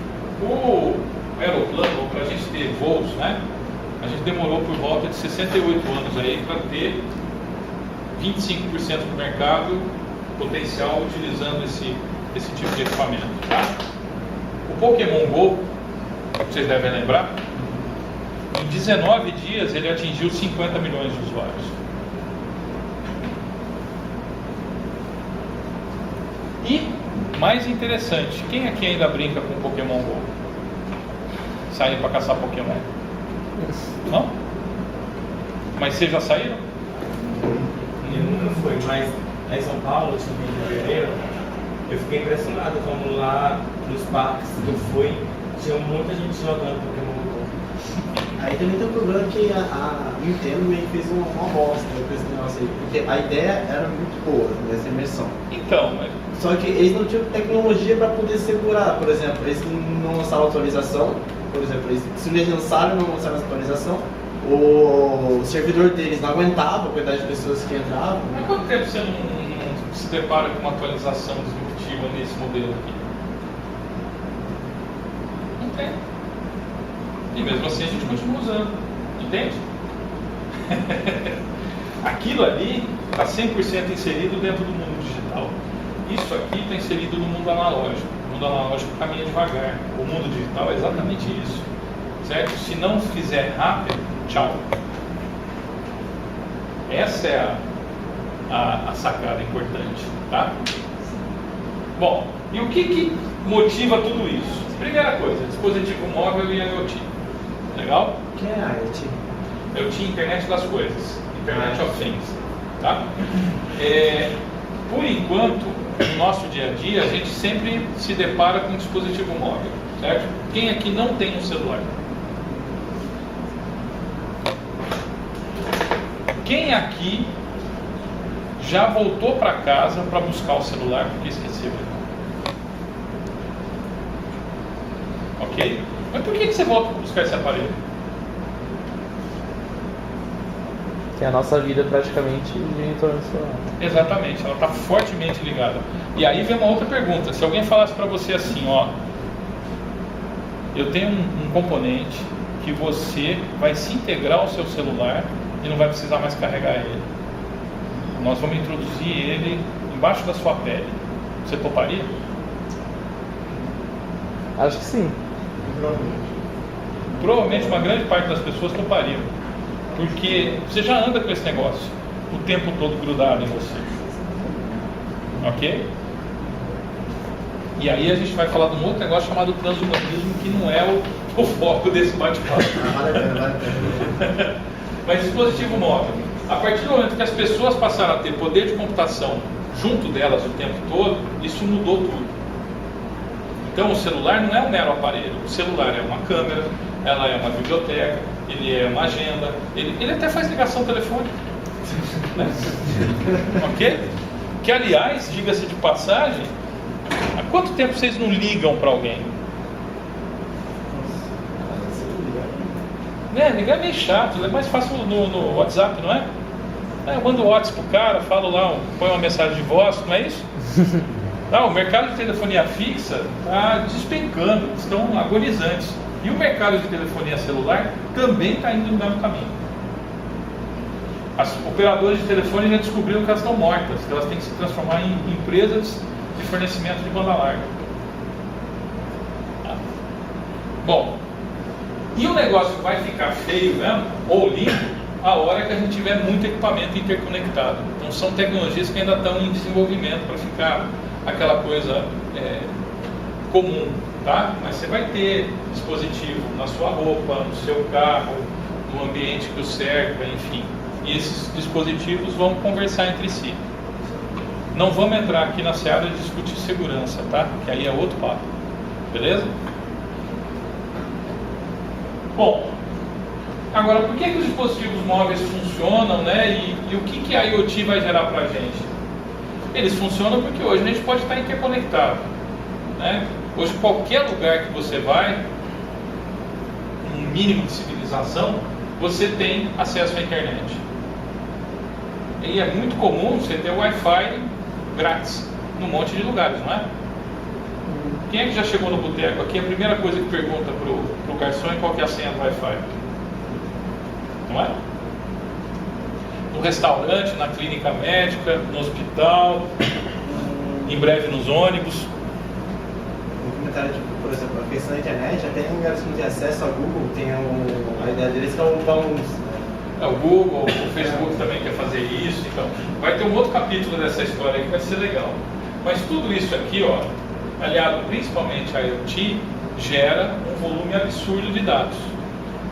O aeroplano, para a gente ter voos, né? A gente demorou por volta de 68 anos aí para ter 25% do mercado potencial utilizando esse tipo de equipamento, tá? O Pokémon GO, vocês devem lembrar, em 19 dias ele atingiu 50 milhões de usuários. E, mais interessante, quem aqui ainda brinca com Pokémon GO? Saem para caçar Pokémon? Não? Mas vocês já saíram? Eu nunca fui, mas lá em São Paulo, em fevereiro, eu fiquei impressionado como lá nos parques que eu fui, tinha muita gente jogando Pokémon GO. Aí também tem um problema que a Nintendo meio que fez uma bosta com esse negócio aí, porque a ideia era muito boa dessa imersão. Então, mas... Só que eles não tinham tecnologia para poder segurar, por exemplo, eles não lançaram atualização, por exemplo, se eles lançaram e não lançaram atualização, o servidor deles não aguentava a quantidade de pessoas que entravam. Há quanto tempo você não se depara com uma atualização disruptiva nesse modelo aqui? Não tem. E mesmo assim a gente continua usando. Entende? Aquilo ali está 100% inserido dentro do mundo digital. Isso aqui está inserido no mundo analógico. O mundo analógico caminha devagar. O mundo digital é exatamente isso. Certo? Se não fizer rápido, tchau. Essa é a sacada importante, tá? Bom, e o que motiva tudo isso? Primeira coisa, dispositivo móvel e IoT. Legal? O que é IoT? IoT, Internet das Coisas, Internet of Things, tá? Por enquanto, no nosso dia a dia, a gente sempre se depara com um dispositivo móvel, certo? Quem aqui não tem um celular? Quem aqui já voltou para casa para buscar o celular porque esqueceu? Ok? Mas por que você volta para buscar esse aparelho? Que a nossa vida praticamente gira em torno do celular. Exatamente, ela está fortemente ligada. E aí vem uma outra pergunta. Se alguém falasse para você assim, ó, eu tenho um componente que você vai se integrar ao seu celular e não vai precisar mais carregar ele. Nós vamos introduzir ele embaixo da sua pele. Você toparia? Acho que sim. Provavelmente uma grande parte das pessoas topariam. Porque você já anda com esse negócio o tempo todo grudado em você. Ok? E aí a gente vai falar de um outro negócio chamado transhumanismo, que não é o foco desse bate-papo. Mas dispositivo móvel. A partir do momento que as pessoas passaram a ter poder de computação junto delas o tempo todo, isso mudou tudo. Então o celular não é um mero aparelho. O celular é uma câmera, ela é uma biblioteca, ele é uma agenda, ele até faz ligação telefônica. Né? Ok? Que aliás, diga-se de passagem, há quanto tempo vocês não ligam para alguém? Ligar é meio chato, é mais fácil no WhatsApp, não é? Eu mando o WhatsApp pro cara, falo lá, põe uma mensagem de voz, não é isso? O mercado de telefonia fixa está despencando, estão agonizantes. E o mercado de telefonia celular também está indo no mesmo caminho. As operadoras de telefone já descobriram que elas estão mortas, que elas têm que se transformar em empresas de fornecimento de banda larga. Tá? Bom, e o negócio vai ficar feio mesmo, ou limpo, a hora que a gente tiver muito equipamento interconectado. Então são tecnologias que ainda estão em desenvolvimento para ficar aquela coisa comum, tá? Mas você vai ter dispositivo na sua roupa, no seu carro, no ambiente que o cerca, enfim. E esses dispositivos vão conversar entre si. Não vamos entrar aqui na seara de discutir segurança, tá? Que aí é outro papo. Beleza? Bom, agora por que os dispositivos móveis funcionam, né? E o que a IoT vai gerar para a gente? Eles funcionam porque hoje a gente pode estar interconectado, né? Hoje qualquer lugar que você vai, um mínimo de civilização, você tem acesso à internet. E é muito comum você ter Wi-Fi grátis num monte de lugares, não é? Quem é que já chegou no boteco aqui? A primeira coisa que pergunta pro garçom é qual que é a senha do Wi-Fi. Não é? No restaurante, na clínica médica, no hospital, em breve nos ônibus. Um comentário, por exemplo, a questão da internet, até em lugares que não tem acesso ao Google, tem a ideia deles que é o Bounce. O Google, o Facebook também quer fazer isso, então vai ter um outro capítulo dessa história que vai ser legal. Mas tudo isso aqui, ó, aliado principalmente à IoT, gera um volume absurdo de dados.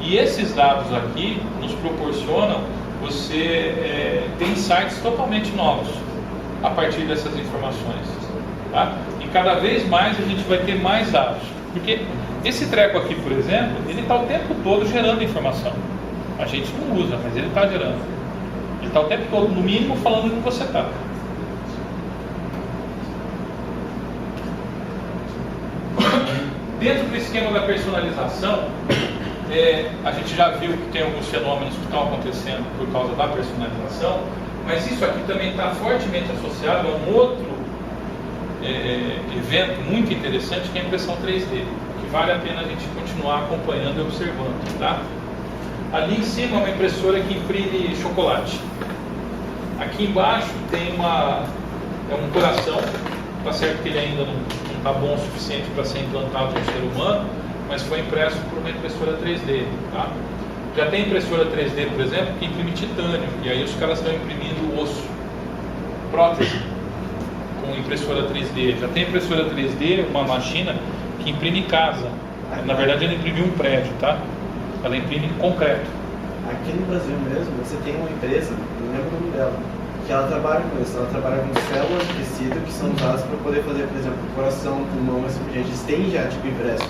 E esses dados aqui nos proporcionam você ter insights totalmente novos a partir dessas informações. Tá? E cada vez mais a gente vai ter mais dados. Porque esse treco aqui, por exemplo, ele está o tempo todo gerando informação. A gente não usa, mas ele está gerando. Ele está o tempo todo, no mínimo, falando com você está. Dentro do esquema da personalização, a gente já viu que tem alguns fenômenos que estão acontecendo por causa da personalização, mas isso aqui também está fortemente associado a um outro evento muito interessante, que é a impressão 3D, que vale a pena a gente continuar acompanhando e observando, tá? Ali em cima é uma impressora que imprime chocolate. Aqui embaixo tem um coração, tá certo que ele ainda não está bom o suficiente para ser implantado no ser humano, mas foi impresso por uma impressora 3D, tá? Já tem impressora 3D, por exemplo, que imprime titânio, e aí os caras estão imprimindo osso, prótese, com impressora 3D. Já tem impressora 3D, uma máquina que imprime casa. Na verdade, ela imprime um prédio, tá? Ela imprime concreto. Aqui no Brasil mesmo, você tem uma empresa, não lembro o nome dela, que ela trabalha com isso. Ela trabalha com células de tecido que são usadas para poder fazer, por exemplo, coração, pulmão, assim por diante. Eles têm já tipo impresso.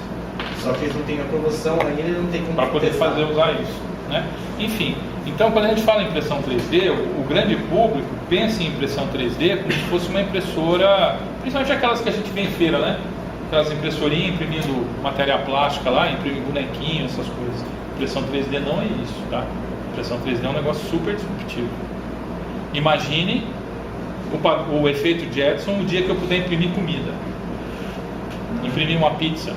Só que eles não têm aprovação ainda, ele não tem como para poder usar isso, né? Enfim, então quando a gente fala em impressão 3D, o grande público pensa em impressão 3D como se fosse uma impressora, principalmente aquelas que a gente vê em feira, né? Aquelas impressorinhas imprimindo matéria plástica lá, imprime bonequinho, essas coisas. Impressão 3D não é isso, tá? Impressão 3D é um negócio super disruptivo. Imagine o efeito Jetson o dia que eu puder imprimir comida. Imprimir uma pizza.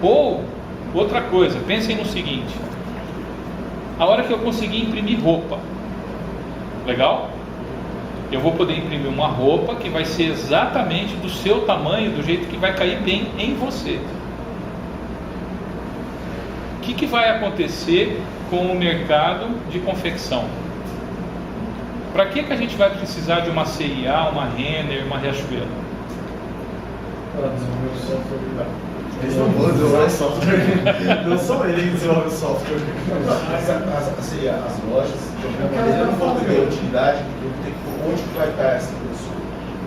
Ou, outra coisa, pensem no seguinte: a hora que eu conseguir imprimir roupa, legal? Eu vou poder imprimir uma roupa que vai ser exatamente do seu tamanho, do jeito que vai cair bem em você. O que vai acontecer com o mercado de confecção? Para que a gente vai precisar de uma CIA, uma Renner, uma Riachuelo? Para desenvolver o software. Eles não vão desenvolver software. Não são eles que desenvolvem o software. As lojas, de alguma maneira, não vão ter utilidade, porque onde que vai estar essa pessoa?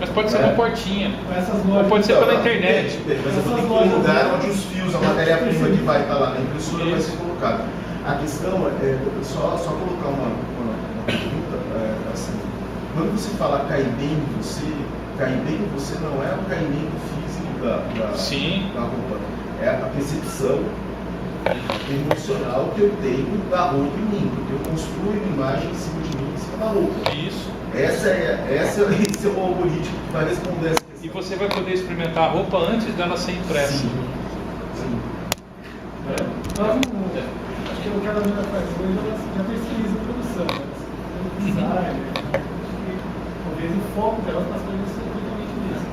Mas pode ser uma portinha, Essas ou lojas, pode ser pela internet. Mas eu vou ter que ter um lugar onde os fios, a matéria-prima que vai estar lá na impressora vai ser colocada. A questão é, só colocar uma pergunta, assim, quando você fala cair bem em você não é o caimento físico da roupa, é a percepção emocional que eu tenho da roupa em mim, porque eu construo uma imagem em cima de mim, em cima da roupa. Isso. Esse é o algoritmo que vai responder essa questão. E você vai poder experimentar a roupa antes dela ser impressa. Sim. Nós não que o que a menina faz hoje, ela já pesquisa produção, né? Design, talvez o foco dela está sendo totalmente nisso.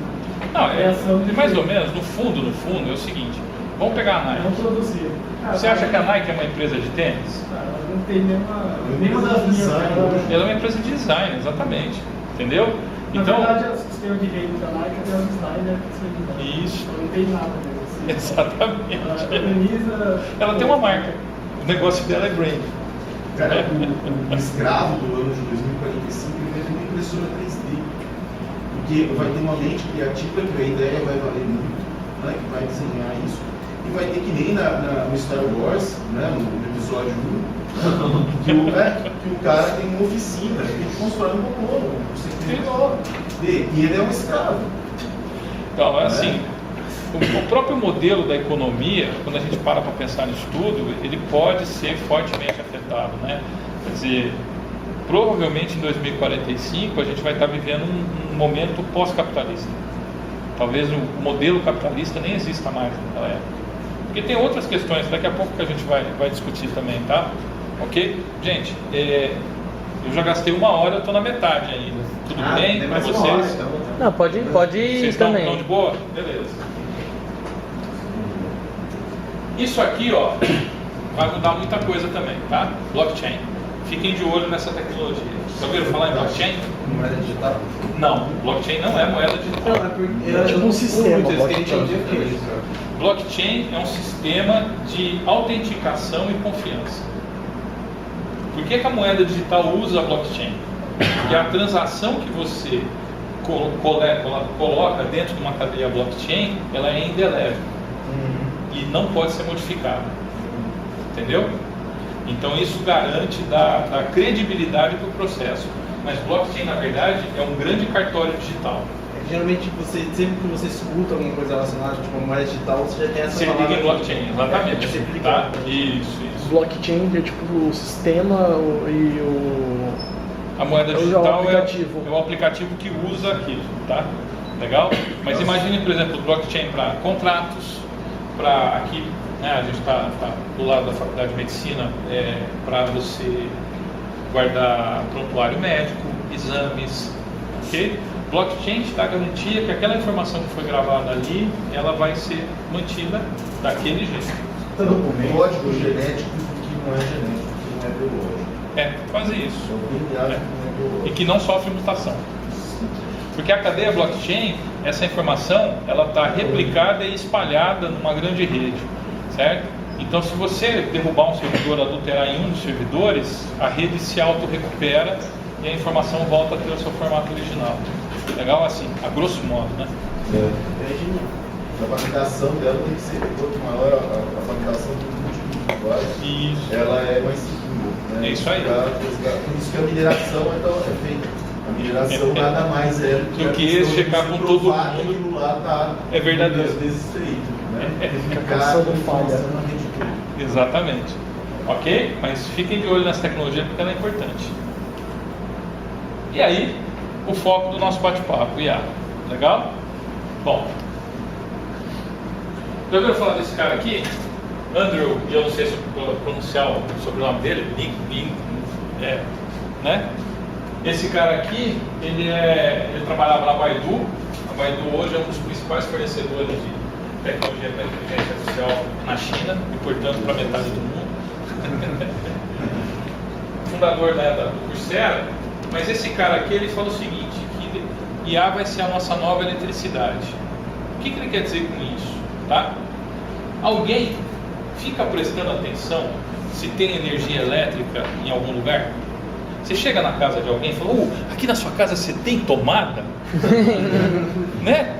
Não, mais ou menos, no fundo é o seguinte, vamos pegar a Nike. Não produzir. Você acha que a Nike é uma empresa de tênis? Ela não tem nenhuma das minhas. Ela é uma empresa de design, exatamente. Entendeu? Então, na verdade, o sistema de rede da Nike é o designer que você isso. Não tem nada mesmo. Assim. Exatamente. Ela organiza. Ela tem uma marca. O negócio dela é brand. Cara, o escravo do ano de 2045 ele vai ter uma impressora 3D. Porque vai ter uma mente criativa que a ideia vai valer muito, né, que vai desenhar isso. E vai ter que nem no Star Wars, né, no episódio 1, que o cara tem uma oficina, ele constrói um robô, e ele é um escravo. Então, assim, o próprio modelo da economia, quando a gente para pensar nisso tudo, ele pode ser fortemente afetado, né? Quer dizer, provavelmente em 2045 a gente vai estar vivendo um momento pós-capitalista. Talvez o modelo capitalista nem exista mais naquela época. Porque tem outras questões, daqui a pouco que a gente vai discutir também, tá? Ok? Gente, eu já gastei 1 hora, eu estou na metade ainda. Tudo bem para vocês? Não, pode ir Vocês também. estão de boa? Beleza. Isso aqui, ó, vai mudar muita coisa também, tá? Blockchain. Fiquem de olho nessa tecnologia. Já ouviram falar em blockchain? Moeda digital? Não, blockchain não é moeda digital. Não, é porque tipo um sistema. Blockchain é um sistema de autenticação e confiança. Por que a moeda digital usa a blockchain? Porque a transação que você coloca dentro de uma cadeia blockchain, ela é indelével e não pode ser modificada. Entendeu? Então isso garante da credibilidade para o processo. Mas blockchain, na verdade, é um grande cartório digital. Geralmente, sempre que você escuta alguma coisa relacionada com uma moeda digital, você já tem essa Você palavra. liga em blockchain, exatamente. Você clica. Tá? Isso. Blockchain é tipo o sistema e o. A moeda É o digital aplicativo. é o aplicativo que usa aquilo, tá? Legal? Mas imagine, por exemplo, blockchain para contratos, para aqui, né, a gente está do lado da Faculdade de Medicina, para você guardar prontuário médico, exames, ok? Blockchain te dá a garantia que aquela informação que foi gravada ali, ela vai ser mantida daquele jeito. O código genético que não é genético, que não é biológico. Quase isso. O DNA que não é biológico. E que não sofre mutação. Porque a cadeia blockchain, essa informação, ela está replicada e espalhada numa grande rede, certo? Então, se você derrubar um servidor, adulterar em um dos servidores, a rede se auto-recupera e a informação volta a ter o seu formato original. Legal? Assim, a grosso modo, né? A validação dela tem que ser, quanto maior a validação do usuário, Isso. ela é mais segura. Né? É isso aí. Por isso que a mineração é feita. A mineração nada mais é do que checar com todo mundo. Aquilo lá tá É verdadeiro. Às vezes feito. Né? caçando falha. Exatamente. Ok? Mas fiquem de olho nessa tecnologia porque ela é importante. E aí, o foco do nosso bate-papo, IA. Legal? Bom. Já ouviram falar desse cara aqui? Andrew, e eu não sei se eu pronunciar o sobrenome dele, né? Esse cara aqui, ele trabalhava na Baidu. A Baidu hoje é um dos principais fornecedores de tecnologia para inteligência artificial na China e, portanto, para metade do mundo. Fundador, né, do Coursera. Mas esse cara aqui, ele fala o seguinte, que IA vai ser a nossa nova eletricidade. O que ele quer dizer com isso? Tá? Alguém fica prestando atenção se tem energia elétrica em algum lugar? Você chega na casa de alguém e fala, aqui na sua casa você tem tomada? Né?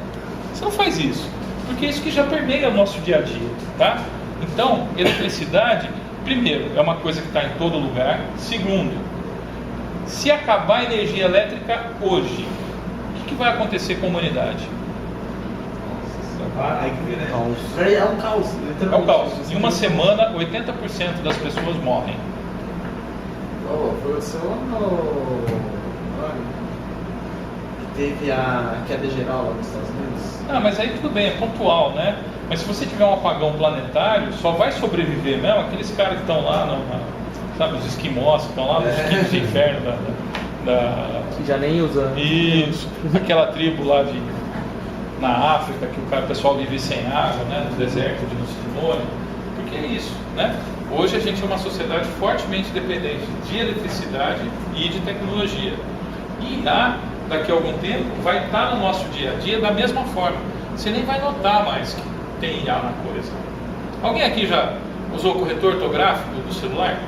Você não faz isso, porque é isso que já permeia o nosso dia a dia, tá? Então, eletricidade, primeiro, é uma coisa que está em todo lugar. Segundo, se acabar a energia elétrica hoje, o que vai acontecer com a humanidade? É um caos. É um caos. Em uma semana, 80% das pessoas morrem. Foi o seu ano. teve a queda geral lá nos Estados Unidos? Ah, mas aí tudo bem, é pontual, né? Mas se você tiver um apagão planetário, só vai sobreviver mesmo aqueles caras que estão lá, sabe, os esquimós que estão lá nos quintos de inferno Que já nem usa. Isso, aquela tribo lá na África que o pessoal vive sem água, né? No deserto de Nucimone. Porque é isso, né? Hoje a gente é uma sociedade fortemente dependente de eletricidade e de tecnologia. E daqui a algum tempo vai estar no nosso dia a dia da mesma forma. Você nem vai notar mais que tem IA na coisa. Alguém aqui já usou corretor ortográfico do celular?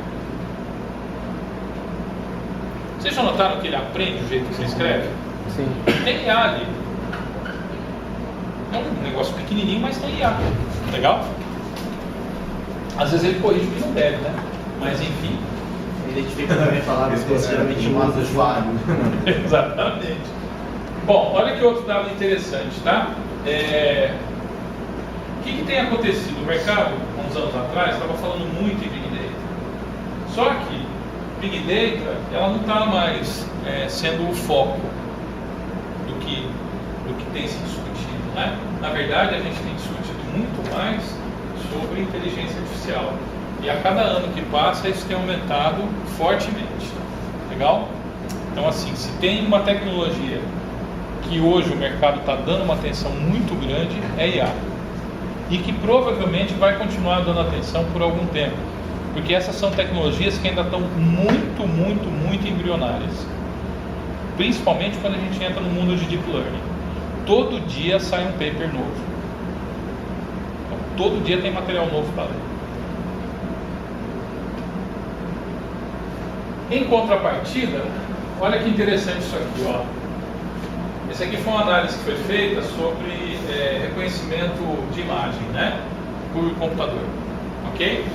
Vocês já notaram que ele aprende o jeito que você escreve? Sim. Tem IA ali. É um negócio pequenininho, mas tem IA. Legal? Às vezes ele corrige o que não deve, né? Mas enfim. Identifica também palavras que geralmente usa de falho. Exatamente. Bom, olha que outro dado interessante, tá? O que tem acontecido? O mercado, há uns anos atrás, estava falando muito em Big Data. Só que Big Data, ela não está mais sendo o foco do que tem se discutido, né? Na verdade, a gente tem discutido muito mais sobre inteligência artificial. E a cada ano que passa, isso tem aumentado fortemente. Legal? Então, assim, se tem uma tecnologia que hoje o mercado está dando uma atenção muito grande, é IA. E que provavelmente vai continuar dando atenção por algum tempo. Porque essas são tecnologias que ainda estão muito, muito, muito embrionárias. Principalmente quando a gente entra no mundo de Deep Learning. Todo dia sai um paper novo. Então, todo dia tem material novo para ler. Em contrapartida, olha que interessante isso aqui, ó. Esse aqui foi uma análise que foi feita sobre reconhecimento de imagem, né, por computador, ok?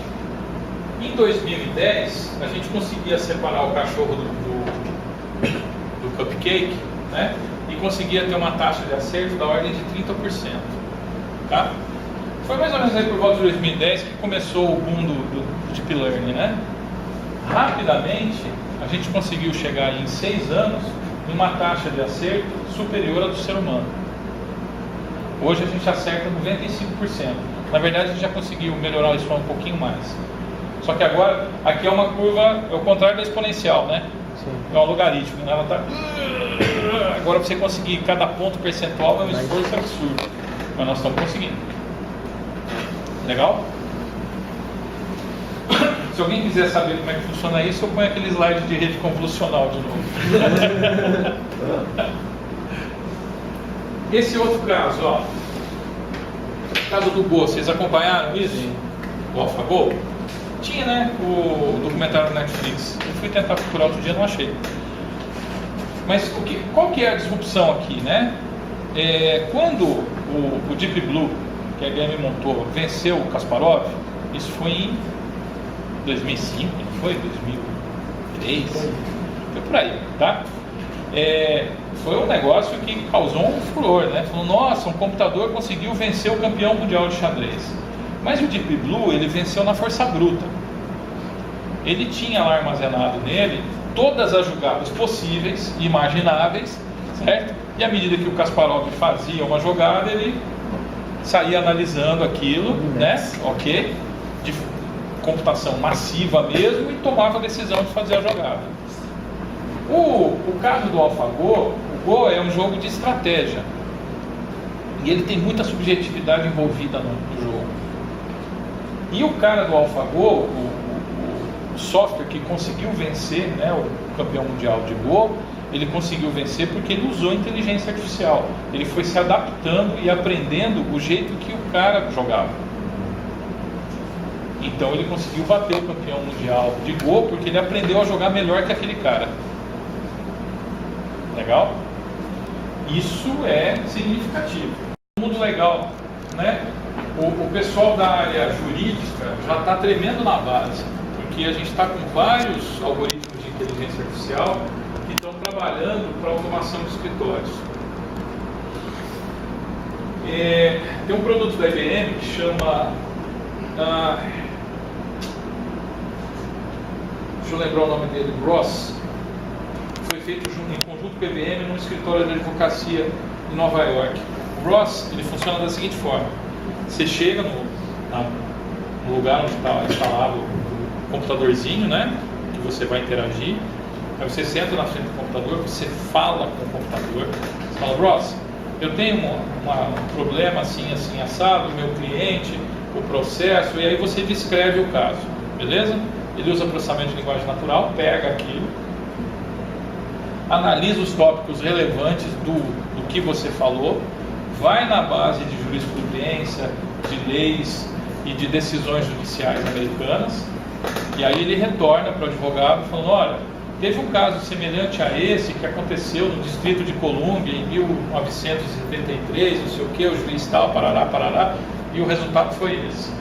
Em 2010, a gente conseguia separar o cachorro do cupcake, né, e conseguia ter uma taxa de acerto da ordem de 30%, tá? Foi mais ou menos aí por volta de 2010 que começou o boom do Deep Learning, né? Rapidamente, a gente conseguiu chegar em 6 anos em uma taxa de acerto superior à do ser humano. Hoje a gente acerta 95%. Na verdade, a gente já conseguiu melhorar isso um pouquinho mais. Só que agora, aqui é uma curva, é o contrário da exponencial, né? Sim. É um logaritmo, né? Ela tá... Agora, para você conseguir cada ponto percentual é um esforço absurdo. Mas nós estamos conseguindo. Legal? Se alguém quiser saber como é que funciona isso, eu ponho aquele slide de rede convolucional de novo. Esse outro caso, ó. Caso do Go, vocês acompanharam isso? O AlphaGo? Tinha, né? O documentário da Netflix. Eu fui tentar procurar outro dia, não achei. Mas qual que é a disrupção aqui, né? Quando o Deep Blue, que a IBM montou, venceu o Kasparov, isso foi em 2005, não foi? 2003? Foi por aí, tá? Foi um negócio que causou um furor, né? Falou, nossa, um computador conseguiu vencer o campeão mundial de xadrez. Mas o Deep Blue, ele venceu na força bruta. Ele tinha lá armazenado nele todas as jogadas possíveis e imagináveis, certo? E à medida que o Kasparov fazia uma jogada, ele saía analisando aquilo, né? Ok? De computação massiva mesmo, e tomava a decisão de fazer a jogada. O caso do AlphaGo, o Go é um jogo de estratégia. E ele tem muita subjetividade envolvida no jogo. E o cara do AlphaGo, o software que conseguiu vencer, né, o campeão mundial de Go, ele conseguiu vencer porque ele usou inteligência artificial. Ele foi se adaptando e aprendendo o jeito que o cara jogava. Então ele conseguiu bater o campeão mundial de Go porque ele aprendeu a jogar melhor que aquele cara. Legal? Isso é significativo. Muito legal, né? O pessoal da área jurídica já está tremendo na base, porque a gente está com vários algoritmos de inteligência artificial que estão trabalhando para automação de escritórios. Tem um produto da IBM que chama... deixa eu lembrar o nome dele, Gross. Foi feito em conjunto com o IBM num escritório de advocacia em Nova York. O ROS, ele funciona da seguinte forma: você chega no lugar onde está instalado o computadorzinho, né, que você vai interagir, aí você senta na frente do computador, você fala com o computador, você fala: Ross, eu tenho um problema assim, assim, assado, meu cliente, o processo, e aí você descreve o caso, beleza? Ele usa processamento de linguagem natural, pega aquilo, analisa os tópicos relevantes do que você falou, vai na base de jurisprudência, de leis e de decisões judiciais americanas, e aí ele retorna para o advogado falando: olha, teve um caso semelhante a esse que aconteceu no Distrito de Colômbia em 1973, não sei o que, o juiz tal, parará, e o resultado foi esse.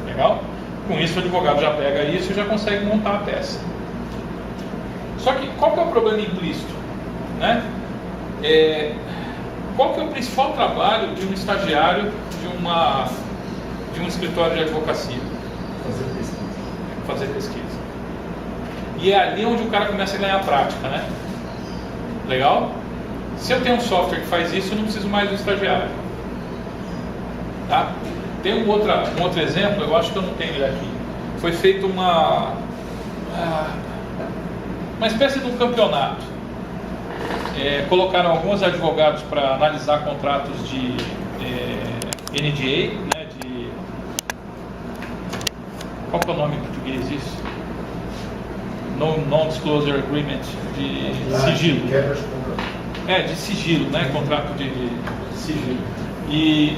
Legal? Com isso o advogado já pega isso e já consegue montar a peça. Só que qual que é o problema implícito? Né? Qual que é o principal trabalho de um estagiário de um escritório de advocacia? Fazer pesquisa. E é ali onde o cara começa a ganhar prática, né? Legal? Se eu tenho um software que faz isso, eu não preciso mais do estagiário. Tá? Tem um outro exemplo, eu acho que eu não tenho ele aqui. Foi feito uma espécie de um campeonato. Colocaram alguns advogados para analisar contratos de NDA, né, qual que é o nome em português disso? Non-Disclosure Agreement, de sigilo. De sigilo, né? Contrato de sigilo. E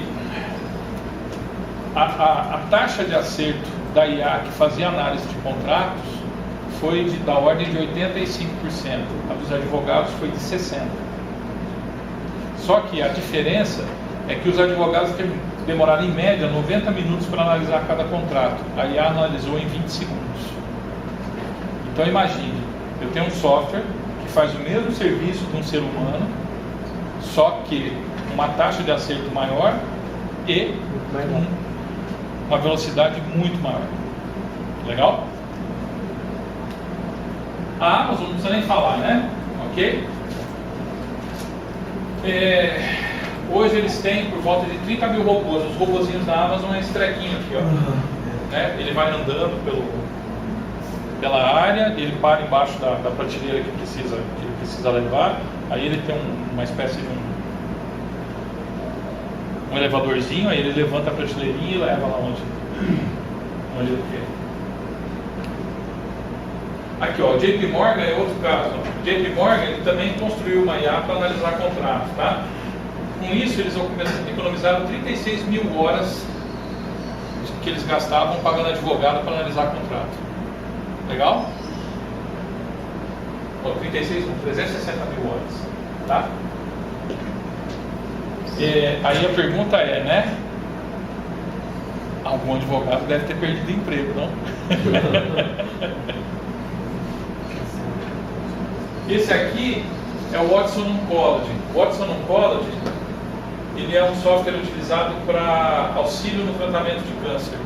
a taxa de acerto da IA que fazia análise de contratos foi da ordem de 85%. A dos advogados foi de 60%. Só que a diferença é que os advogados demoraram em média 90 minutos para analisar cada contrato. A IA analisou em 20 segundos. Então imagine, eu tenho um software que faz o mesmo serviço de um ser humano, só que uma taxa de acerto maior e uma velocidade muito maior. Legal? A Amazon não precisa nem falar, né? Ok? Hoje eles têm por volta de 30 mil robôs. Os robozinhos da Amazon é esse trequinho aqui, ó. Né? Ele vai andando pela área, ele para embaixo da prateleira que precisa levar, aí ele tem uma espécie de um elevadorzinho, aí ele levanta a prateleirinha e leva lá onde ele quer. Aqui, ó, o JP Morgan é outro caso. O JP Morgan ele também construiu uma IA para analisar contratos, tá? Com isso eles economizaram 36 mil horas que eles gastavam pagando advogado para analisar contrato. Legal? 360 mil horas, tá? Aí a pergunta é, né? Algum advogado deve ter perdido emprego, não? Esse aqui é o Watson Oncology. O Watson Oncology, ele é um software utilizado para auxílio no tratamento de câncer.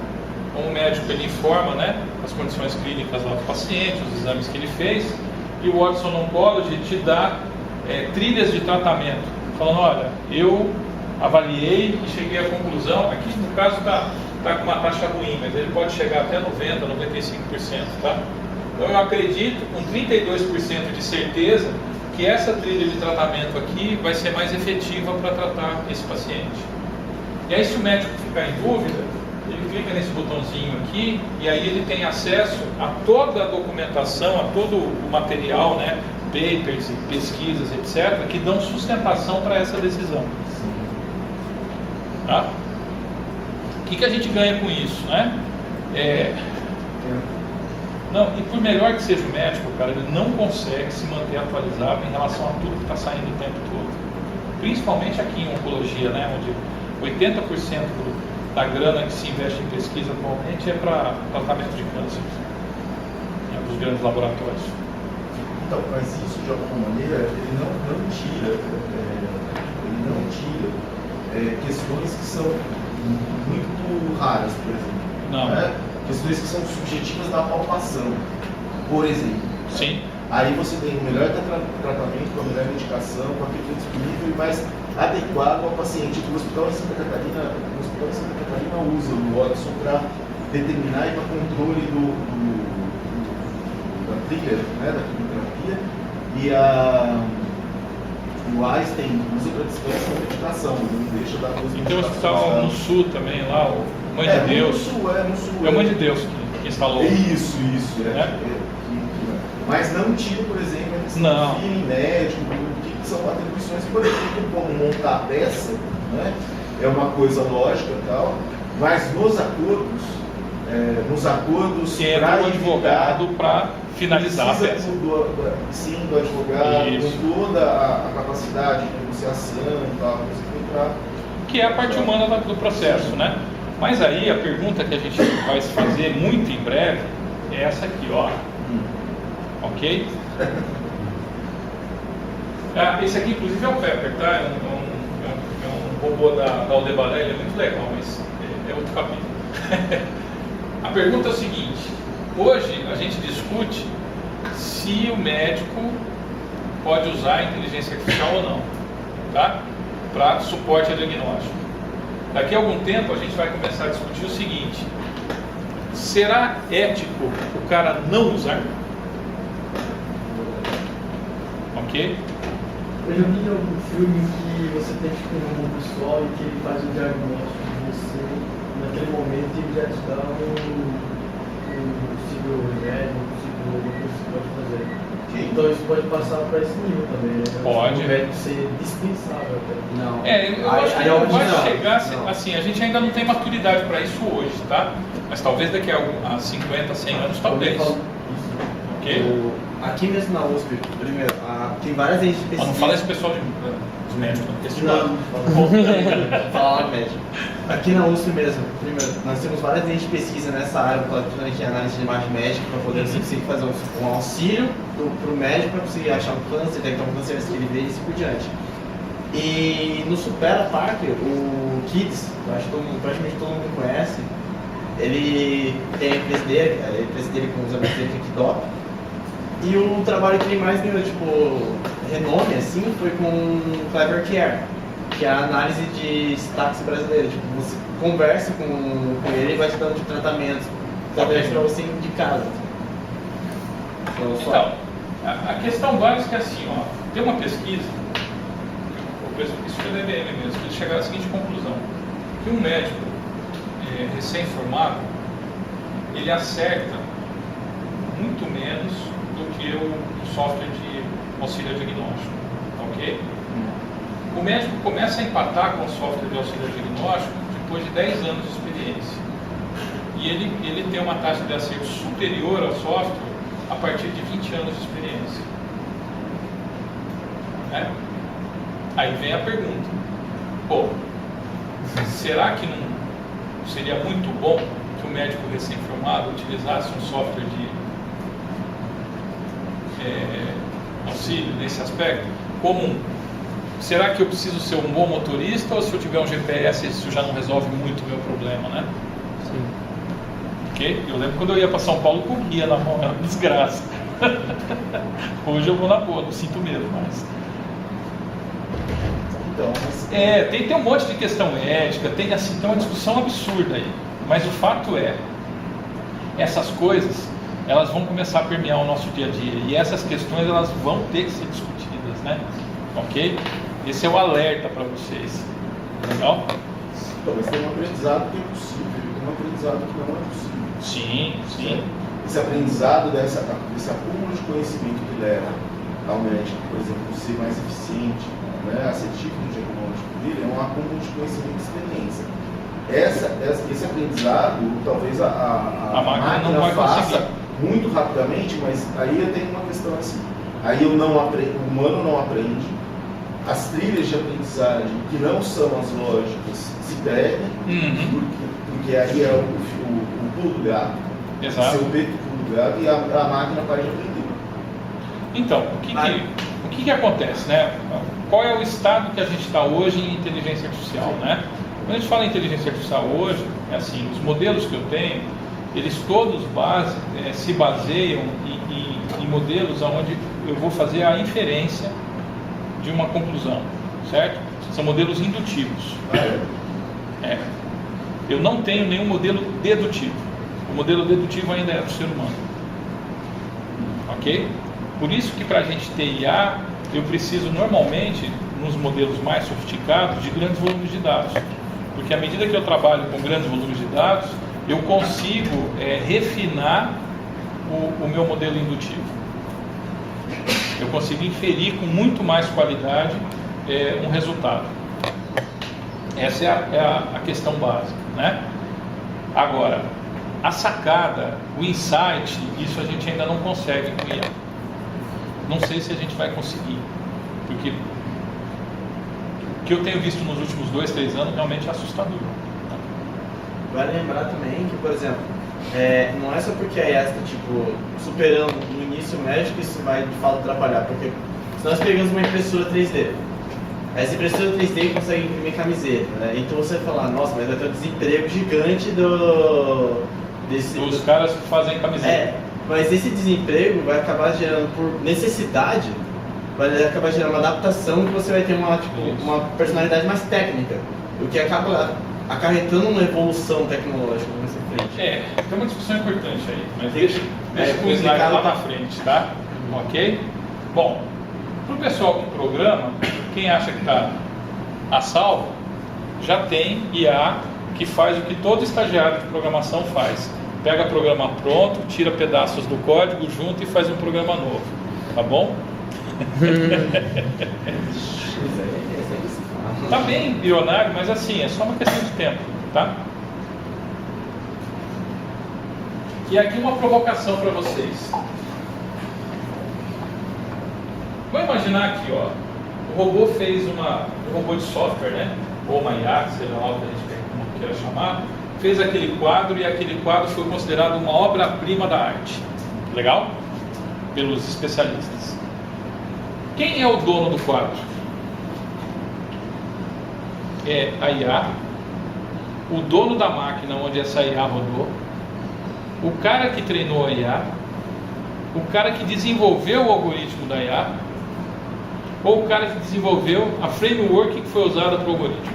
Como o médico ele informa, né, as condições clínicas lá do paciente, os exames que ele fez, e o Watson Oncology te dá trilhas de tratamento, falando: olha, eu avaliei e cheguei à conclusão, aqui no caso está com uma taxa ruim, mas ele pode chegar até 90%, 95%, tá? Então eu acredito com 32% de certeza que essa trilha de tratamento aqui vai ser mais efetiva para tratar esse paciente. E aí se o médico ficar em dúvida, ele clica nesse botãozinho aqui e aí ele tem acesso a toda a documentação, a todo o material, né, papers, pesquisas, etc., que dão sustentação para essa decisão. Tá? O que a gente ganha com isso, né? Não, e por melhor que seja o médico, cara, ele não consegue se manter atualizado em relação a tudo que está saindo o tempo todo. Principalmente aqui em oncologia, né, onde 80% da grana que se investe em pesquisa atualmente é para tratamento de câncer, dos grandes laboratórios. Então, mas isso de alguma maneira ele não tira questões que são muito raras, por exemplo. Não. Né? Questões que são subjetivas da palpação. Por exemplo, sim, Aí você tem o melhor tratamento, com a melhor medicação, com aquilo que é disponível e mais adequado ao paciente. O hospital em Santa Catarina usa o Watson para determinar e para controle da trilha, né, da quimioterapia, e o Einstein usa para dispensa da medicação, não deixa dar coisa. E tem um hospital no sul também, lá, o Mãe de Deus. No sul. É o Mãe de Deus que instalou. Isso. Mas não tira, por exemplo, a questão de feeling médico, que são atribuições, por exemplo, como montar a peça, né? É uma coisa lógica e tal, mas nos acordos que é do advogado para finalizar a peça. Sim, do advogado, com toda a capacidade de negociação e tal, que é a parte humana do processo, né? Mas aí a pergunta que a gente vai se fazer muito em breve é essa aqui, ó. Ok? Esse aqui, inclusive, é o Pepper, tá? É um robô da Aldebaran, ele é muito legal, mas é outro capítulo. A pergunta é o seguinte: hoje a gente discute se o médico pode usar a inteligência artificial ou não, tá? Para suporte a diagnóstico. Daqui a algum tempo a gente vai começar a discutir o seguinte: será ético o cara não usar? Ok? Eu já vi algum filme que você tem tipo um robô pessoal e que ele faz o diagnóstico de você naquele momento e ele já te dá um possível remédio, um possível alguma coisa que você pode fazer. Então isso pode passar para esse nível também, né? Pode. Ao invés de ser dispensável até. Não. Eu acho que não vai chegar assim, a gente ainda não tem maturidade para isso hoje, tá? Mas talvez daqui a 50, 100 anos, talvez. Ok? Aqui mesmo na USP, primeiro, tem várias agências de pesquisa. Mas não fala esse pessoal dos médicos, não. Fala médico. Aqui na USP mesmo, primeiro, nós temos várias agências de pesquisa nessa área, principalmente em análise de imagem médica, para poder você conseguir fazer um auxílio para o médico para conseguir achar um câncer, detectar um câncer que ele vê e assim por diante. E no Supera Park, o Kids, eu acho que praticamente todo mundo conhece, ele tem a empresa dele com os amigos dele aqui top. E o trabalho que ele mais ganhou, renome, assim, foi com o Clever Care, que é a análise de táxi brasileiro. Você conversa com ele e vai te dando de tratamento, para você de casa. Então, a questão básica é assim, ó, tem uma pesquisa, isso foi da IBM mesmo, eles chegaram à seguinte conclusão: que um médico recém-formado, ele acerta muito menos do que o software de auxílio diagnóstico, ok? O médico começa a empatar com o software de auxílio diagnóstico depois de 10 anos de experiência. E ele tem uma taxa de acerto superior ao software a partir de 20 anos de experiência. Né? Aí vem a pergunta: será que não seria muito bom que o médico recém-formado utilizasse um software de auxílio nesse aspecto? Comum. Será que eu preciso ser um bom motorista, ou se eu tiver um GPS isso já não resolve muito o meu problema, né? Sim. Ok? Eu lembro quando eu ia para São Paulo, corria na mão, era uma desgraça. Hoje eu vou na boa, não sinto medo mais. Então, tem um monte de questão ética, tem uma discussão absurda aí. Mas o fato é, essas coisas, elas vão começar a permear o nosso dia a dia, e essas questões elas vão ter que ser discutidas, né? Ok? Esse é o alerta para vocês. Legal? Então, mas tem um aprendizado que é possível, tem um aprendizado que não é possível. Sim. Esse aprendizado, desse acúmulo de conhecimento que leva ao médico, por exemplo, ser mais eficiente, né, assertivo no diagnóstico dele, é um acúmulo de conhecimento e experiência. Esse aprendizado, talvez a máquina não vai faça conseguir muito rapidamente, mas aí eu tenho uma questão assim. Aí o humano não aprende, as trilhas de aprendizagem, que não são as lógicas, se perdem, porque aí é o pulo do gato, Exato. seu peito pulo do gato, e a máquina para de aprender. Então, o que acontece, né? Qual é o estado que a gente está hoje em inteligência artificial, né? Quando a gente fala em inteligência artificial hoje, é assim, os modelos que eu tenho, eles todos se baseiam em modelos onde eu vou fazer a inferência de uma conclusão, certo? São modelos indutivos. Eu não tenho nenhum modelo dedutivo. O modelo dedutivo ainda é do ser humano. Ok? Por isso que para a gente ter IA, eu preciso normalmente, nos modelos mais sofisticados, de grandes volumes de dados. Porque à medida que eu trabalho com grandes volumes de dados, eu consigo refinar o meu modelo indutivo. Eu consigo inferir com muito mais qualidade um resultado. Essa é a questão básica, né? Agora, a sacada, o insight, isso a gente ainda não consegue com IA. Não sei se a gente vai conseguir, porque o que eu tenho visto nos últimos 2-3 anos realmente é assustador. Vale lembrar também que, por exemplo, não é só porque a IA está superando no início médio que isso vai de fato atrapalhar, porque se nós pegamos uma impressora 3D, essa impressora 3D consegue imprimir camiseta, né? Então você vai falar, nossa, mas vai ter um desemprego gigante dos caras que fazem camiseta. Mas esse desemprego vai acabar gerando, por necessidade, vai acabar gerando uma adaptação que você vai ter uma personalidade mais técnica, o que acaba acarretando uma evolução tecnológica nessa frente. Tem uma discussão importante aí, mas deixa com o slide lá na frente, tá? Ok? Bom, para o pessoal que programa, quem acha que está a salvo, já tem IA que faz o que todo estagiário de programação faz. Pega programa pronto, tira pedaços do código, junta e faz um programa novo. Tá bom? Tá bem embrionário, mas assim, é só uma questão de tempo, tá? E aqui uma provocação para vocês. Vamos imaginar aqui, ó, o robô fez um robô de software, né? Ou uma IA, seja lá o que a gente queira chamar, fez aquele quadro e aquele quadro foi considerado uma obra-prima da arte. Legal? Pelos especialistas. Quem é o dono do quadro? É a IA, o dono da máquina onde essa IA rodou, o cara que treinou a IA, o cara que desenvolveu o algoritmo da IA, ou o cara que desenvolveu a framework que foi usada para o algoritmo.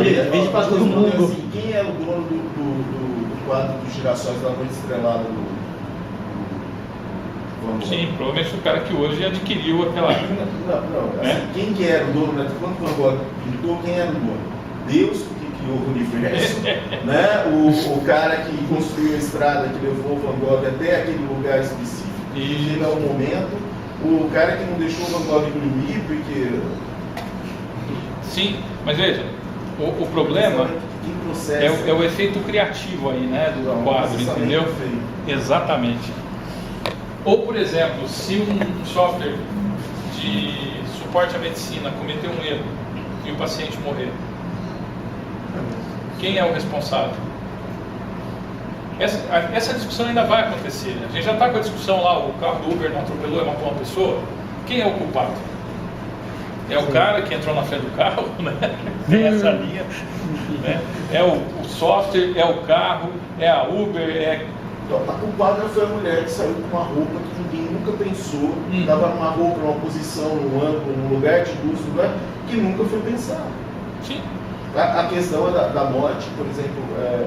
Divide para todo mundo. Assim, quem é o dono do quadro dos girassóis da noite estrelada do Sim, provavelmente o cara que hoje adquiriu aquela... Não. Assim, quem que era o dono, né? Quando Van Gogh pintou, quem era o dono? Deus, que criou o universo, né? O cara que construiu a estrada, que levou o Van Gogh até aquele lugar específico, e chega um momento, o cara que não deixou o Van Gogh imprimir, porque... Sim, mas veja, o problema é o efeito criativo aí, né, do quadro, entendeu? Exatamente. Ou, por exemplo, se um software de suporte à medicina cometer um erro e o paciente morrer, quem é o responsável? Essa discussão ainda vai acontecer, né? A gente já está com a discussão lá, o carro do Uber não atropelou e matou uma pessoa. Quem é o culpado? É o cara que entrou na frente do carro, né? Tem essa linha, né? É o software, é o carro, é a Uber, O quadro foi a mulher que saiu com uma roupa que ninguém nunca pensou, estava numa roupa, numa posição, num ângulo, num lugar de luz, num lugar que nunca foi pensado. Sim. A questão da morte, por exemplo,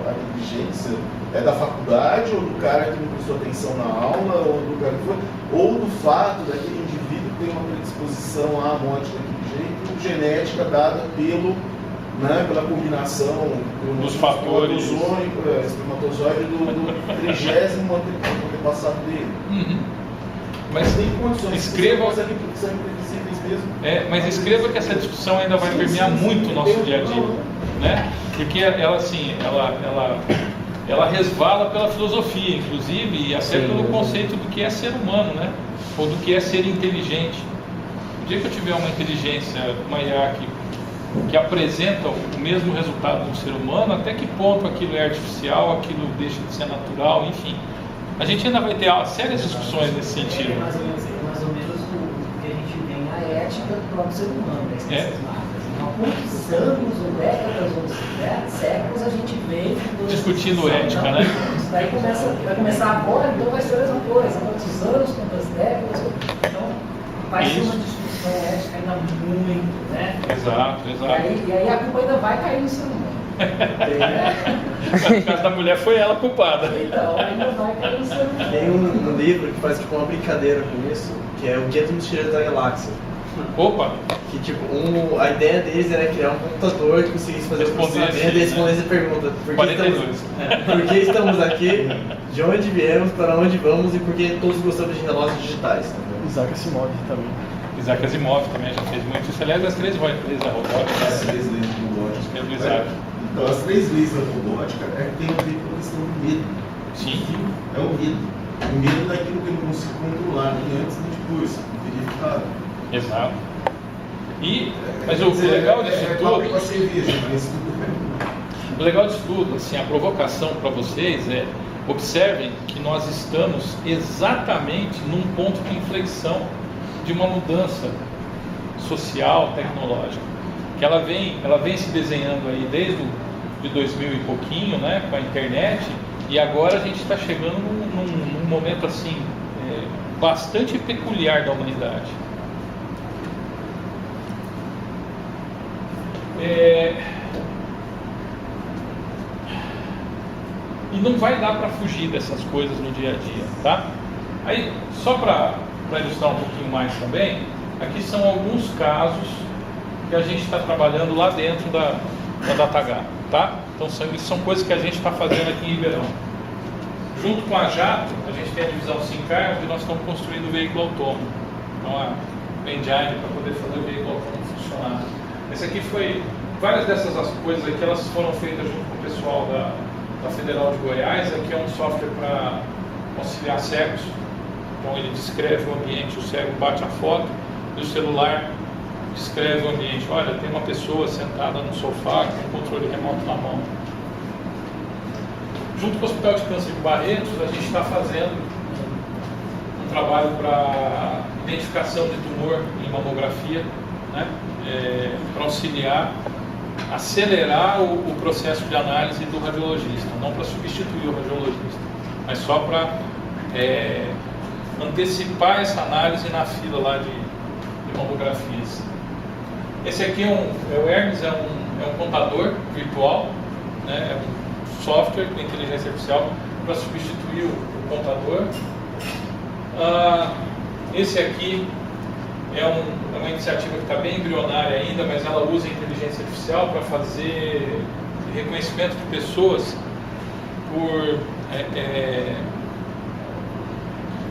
a negligência é da faculdade, ou do cara que não prestou atenção na aula, ou do cara que foi, ou do fato daquele indivíduo que tem uma predisposição à morte daquele jeito, genética dada pela combinação dos fatores espermatozoide do 30º antepassado dele. Mas tem condições, escreva, são imprevisíveis mesmo. Mas escreva que essa discussão ainda vai permear muito o nosso dia a dia, né? Porque ela assim, ela resvala pela filosofia, inclusive, e até pelo conceito do que é ser humano, né? Ou do que é ser inteligente. O dia que eu tiver uma inteligência, uma IA que apresenta o mesmo resultado do ser humano, até que ponto aquilo é artificial, aquilo deixa de ser natural, enfim. A gente ainda vai ter sérias discussões nesse sentido. É mais ou menos o que a gente vê na ética do próprio ser humano, dessas marcas, há muitos anos, ou décadas, ou séculos, a gente vem discutindo ética, né? Isso daí vai começar agora, então vai ser a mesma coisa. Quantos anos, quantas décadas, então vai ser uma discussão ética ainda muito, né? Exato. E aí a culpa ainda vai cair no ser humano. No caso da mulher foi ela culpada. Então, ainda vai cair no ser humano. Tem um livro que faz tipo uma brincadeira com isso, que é o Guia dos Mochileiros da Galáxia. Opa! Que tipo, a ideia deles era criar um computador que conseguisse fazer o processamento e responder essa pergunta. Por que estamos aqui? De onde viemos? Para onde vamos? E por que todos gostamos de relógios digitais? Também. Isaac Asimov também. Isaac Asimov também já fez muito isso. Aliás, as três leis da robótica. As 3 leis da robótica. Mesmo Isaac. Então, as 3 leis da robótica tem a ver com a questão do medo. Sim. É o medo. O medo daquilo que eu não consigo controlar, nem antes nem depois. Verificado. Exato. Mas o legal disso tudo. O legal disso tudo, assim, a provocação para vocês é: observem que nós estamos exatamente num ponto de inflexão de uma mudança social, tecnológica, que ela vem se desenhando aí desde de 2000 e pouquinho, né, com a internet, e agora a gente está chegando num momento assim bastante peculiar da humanidade. E não vai dar para fugir dessas coisas no dia a dia, tá? Aí, só para ilustrar um pouquinho mais também, aqui são alguns casos que a gente está trabalhando lá dentro da DataH, tá? Então são coisas que a gente está fazendo aqui em Ribeirão. Junto com a Jato, a gente tem a divisão Sincar, onde nós estamos construindo o veículo autônomo. Então a engine para poder fazer o veículo autônomo funcionar. Esse aqui foi, várias dessas coisas aqui, elas foram feitas junto com o pessoal da Federal de Goiás. Aqui é um software para auxiliar cegos. Então ele descreve o ambiente, o cego bate a foto e o celular descreve o ambiente. Olha, tem uma pessoa sentada no sofá com um controle remoto na mão. Junto com o Hospital de Câncer de Barretos, a gente está fazendo um trabalho para identificação de tumor em mamografia, né? Para auxiliar, acelerar o processo de análise do radiologista, não para substituir o radiologista, mas só para antecipar essa análise na fila lá de mamografias. Esse aqui o Hermes, é um contador virtual, né? É um software com inteligência artificial para substituir o contador. Esse aqui é uma iniciativa que está bem embrionária ainda, mas ela usa a inteligência artificial para fazer reconhecimento de pessoas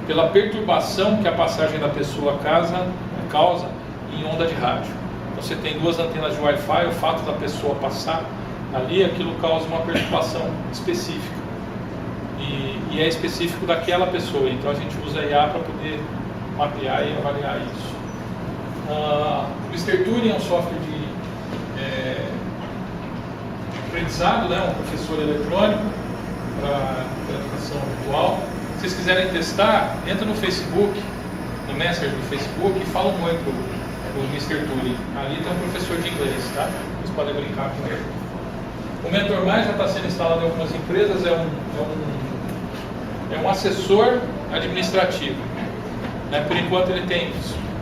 pela perturbação que a passagem da pessoa causa em onda de rádio. Então, você tem 2 antenas de Wi-Fi, o fato da pessoa passar ali, aquilo causa uma perturbação específica. E é específico daquela pessoa. Então a gente usa a IA para poder mapear e avaliar isso. O Mr. Turing é um software de aprendizado, né? Um professor eletrônico para educação virtual. Se vocês quiserem testar, entra no Facebook, no Messenger do Facebook, e fala um oi pro Mr. Turing. Ali tem um professor de inglês, tá? Vocês podem brincar com ele. O Mentor Mais já está sendo instalado em algumas empresas, é um assessor administrativo, né? Por enquanto ele tem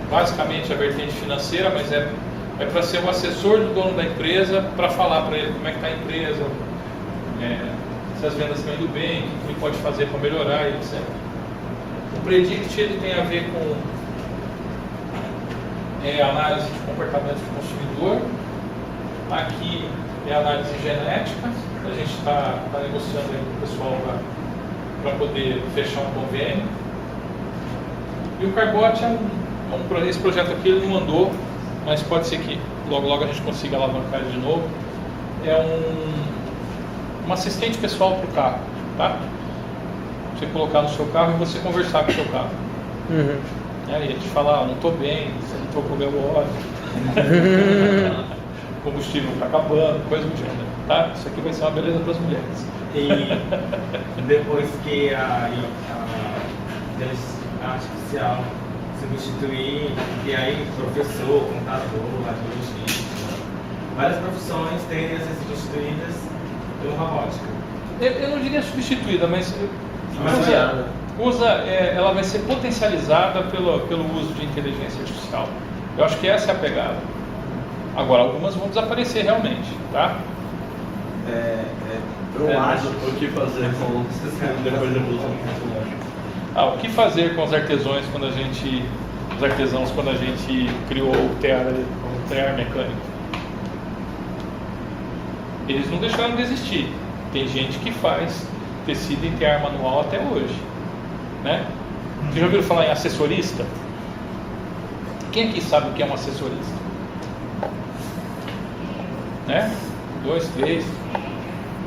basicamente a vertente financeira, mas é para ser o assessor do dono da empresa, para falar para ele como é que está a empresa, se as vendas estão indo bem, o que ele pode fazer para melhorar, etc. O Predict ele tem a ver com análise de comportamento do consumidor. Aqui é análise genética, a gente está negociando aí com o pessoal para poder fechar um convênio. E o Carbot esse projeto aqui ele não andou, mas pode ser que logo a gente consiga alavancar ele de novo. É um assistente pessoal para o carro, tá? Você colocar no seu carro e você conversar com o seu carro. Uhum. E a gente fala, não estou bem, você não trocou meu óleo, o combustível está acabando, coisa do gênero, tá? Isso aqui vai ser uma beleza para as mulheres. E depois que a inteligência artificial substituir, e aí professor, contador, radiologista, várias profissões tendem a ser substituídas pela robótica. Eu não diria substituída, mas Mas ela vai ser potencializada pelo uso de inteligência artificial. Eu acho que essa é a pegada. Agora, algumas vão desaparecer realmente, tá? Eu acho o que fazer com depois da evolução tecnológica. O que fazer com os artesãos quando a gente criou o tear mecânico? Eles não deixaram de existir. Tem gente que faz tecido em tear manual até hoje, né? Vocês já ouviram falar em assessorista? Quem aqui sabe o que é um assessorista? Né? 2, 3.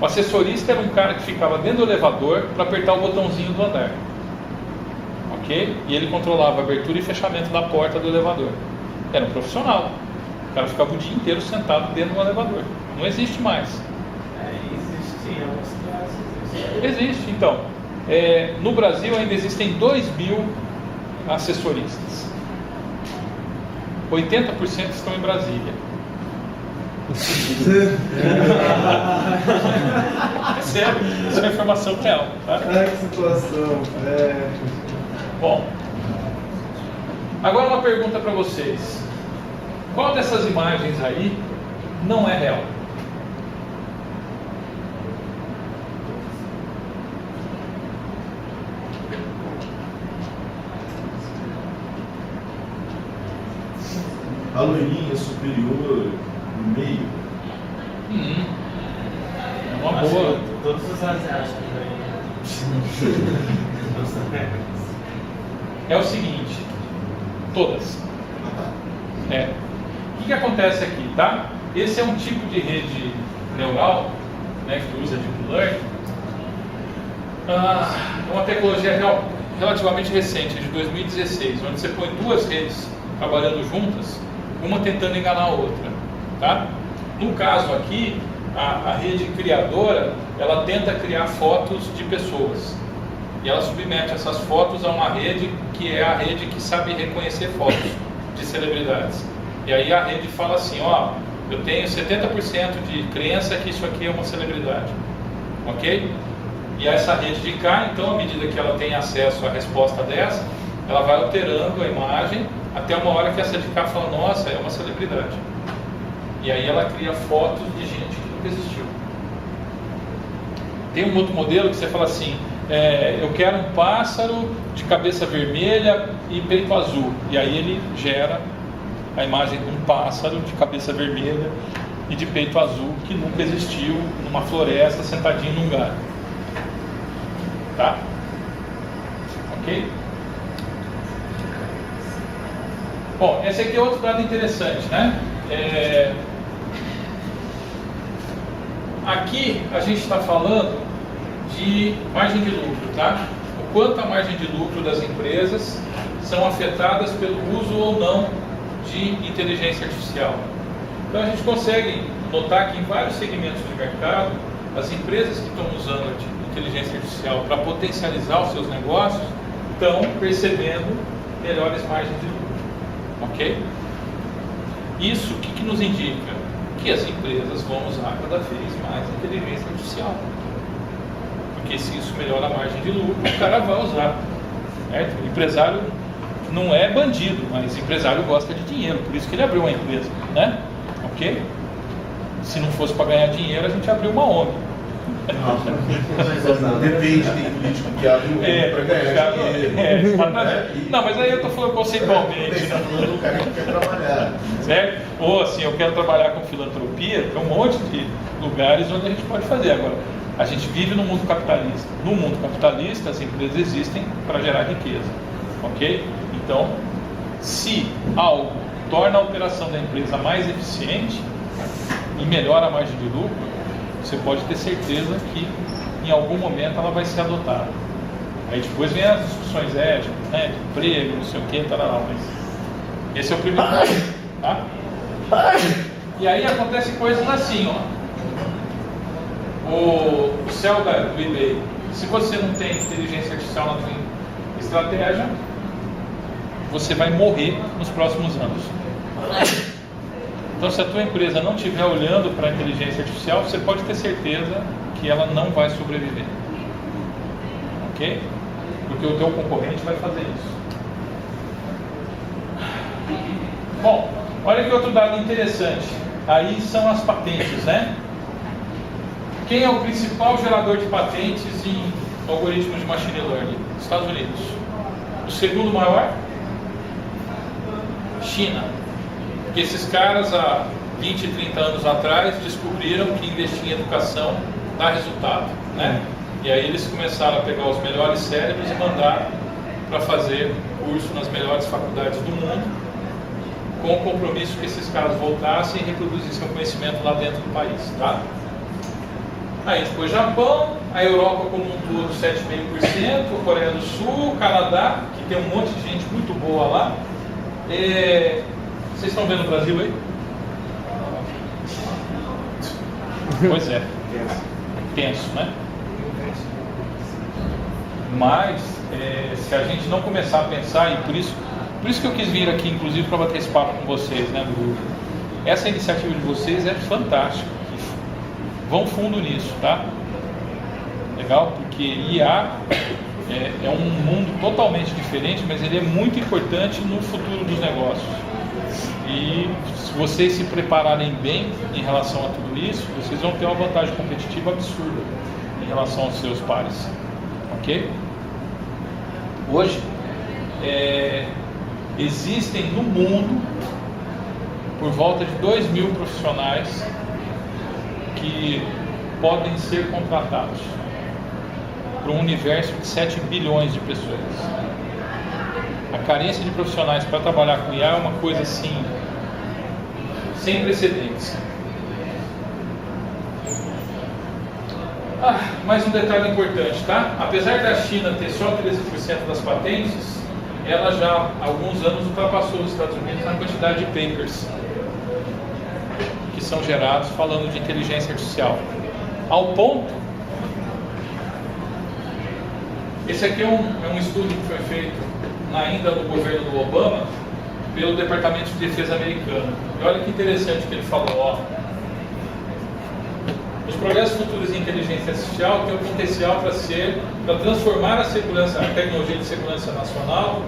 O assessorista era um cara que ficava dentro do elevador para apertar o botãozinho do andar, ok? E ele controlava a abertura e fechamento da porta do elevador. Era um profissional. O cara ficava o dia inteiro sentado dentro do elevador. Não existe mais. Existem algumas classes. Existe, então. No Brasil ainda existem 2.000 assessoristas. 80% estão em Brasília. É sério, isso é uma informação real, tá? Ai, que situação. Bom, agora uma pergunta para vocês. Qual dessas imagens aí não é real? A loirinha superior no meio. É uma boa. Todos os asiáticos aí. É o seguinte, todas. O que acontece aqui, tá? Esse é um tipo de rede neural, né, que usa Deep Learning. É uma tecnologia relativamente recente, de 2016, onde você põe duas redes trabalhando juntas, uma tentando enganar a outra, tá? No caso aqui, a rede criadora, ela tenta criar fotos de pessoas e ela submete essas fotos a uma rede que é a rede que sabe reconhecer fotos de celebridades. E aí a rede fala assim, eu tenho 70% de crença que isso aqui é uma celebridade, ok? E essa rede de cá, então, à medida que ela tem acesso à resposta dessa, ela vai alterando a imagem até uma hora que essa de cá fala, nossa, é uma celebridade. E aí ela cria fotos de gente que nunca existiu. Tem um outro modelo que você fala assim, eu quero um pássaro de cabeça vermelha e peito azul. E aí ele gera a imagem de um pássaro de cabeça vermelha e de peito azul que nunca existiu numa floresta sentadinho num galho. Tá? Ok? Bom, esse aqui é outro dado interessante, né? Aqui a gente está falando de margem de lucro, tá? O quanto a margem de lucro das empresas são afetadas pelo uso ou não de inteligência artificial. Então a gente consegue notar que em vários segmentos de mercado, as empresas que estão usando a inteligência artificial para potencializar os seus negócios estão percebendo melhores margens de lucro, ok? Isso o que nos indica? Que as empresas vão usar cada vez mais a inteligência artificial, porque se isso melhora a margem de lucro, o cara vai usar, certo? O empresário não é bandido, mas o empresário gosta de dinheiro, por isso que ele abriu uma empresa, né? Ok? Se não fosse para ganhar dinheiro, a gente abriu uma ONG. Depende, tem político que abre o ONG para ganhar dinheiro. Exatamente. Não, mas aí eu estou falando conceitualmente. Você está falando do cara que quer trabalhar. Certo? Ou assim, eu quero trabalhar com filantropia, tem um monte de lugares onde a gente pode fazer. Agora, a gente vive no mundo capitalista. No mundo capitalista, as empresas existem para gerar riqueza. Ok? Então, se algo torna a operação da empresa mais eficiente e melhora a margem de lucro, você pode ter certeza que em algum momento ela vai ser adotada. Aí depois vem as discussões éticas, né, de emprego, não sei o que, mas esse é o primeiro ponto, tá? E aí acontecem coisas assim, o céu do eBay, se você não tem inteligência artificial na sua estratégia, você vai morrer nos próximos anos. Então, se a tua empresa não estiver olhando para a inteligência artificial, você pode ter certeza que ela não vai sobreviver. Ok? Porque o teu concorrente vai fazer isso. Bom, olha que outro dado interessante. Aí são as patentes, né? Quem é o principal gerador de patentes em algoritmos de machine learning? Estados Unidos. O segundo maior? China. Porque esses caras há 20, 30 anos atrás descobriram que investir em educação dá resultado, né? E aí eles começaram a pegar os melhores cérebros e mandar para fazer curso nas melhores faculdades do mundo, com o compromisso que esses caras voltassem e reproduzissem o conhecimento lá dentro do país, tá? Aí depois Japão, a Europa como um todo 7,5%, Coreia do Sul, Canadá, que tem um monte de gente muito boa lá. Vocês estão vendo o Brasil aí? Pois é. Tenso, né? Mas, se a gente não começar a pensar, e por isso que eu quis vir aqui, inclusive, para bater esse papo com vocês, né, Bruno? Essa iniciativa de vocês é fantástica. Vão fundo nisso, tá? Legal? Porque IA é um mundo totalmente diferente, mas ele é muito importante no futuro dos negócios. E se vocês se prepararem bem em relação a tudo isso, vocês vão ter uma vantagem competitiva absurda em relação aos seus pares. Ok? Hoje, existem no mundo por volta de 2.000 profissionais que podem ser contratados para um universo de 7 bilhões de pessoas. A carência de profissionais para trabalhar com IA é uma coisa assim, sem precedentes. Mais um detalhe importante, tá? Apesar da China ter só 13% das patentes, ela já há alguns anos ultrapassou os Estados Unidos na quantidade de papers que são gerados falando de inteligência artificial. Ao ponto, esse aqui é um estudo que foi feito ainda no governo do Obama pelo Departamento de Defesa americano. E olha que interessante que ele falou, ó. Os progressos futuros em inteligência artificial têm o potencial para transformar a tecnologia de segurança nacional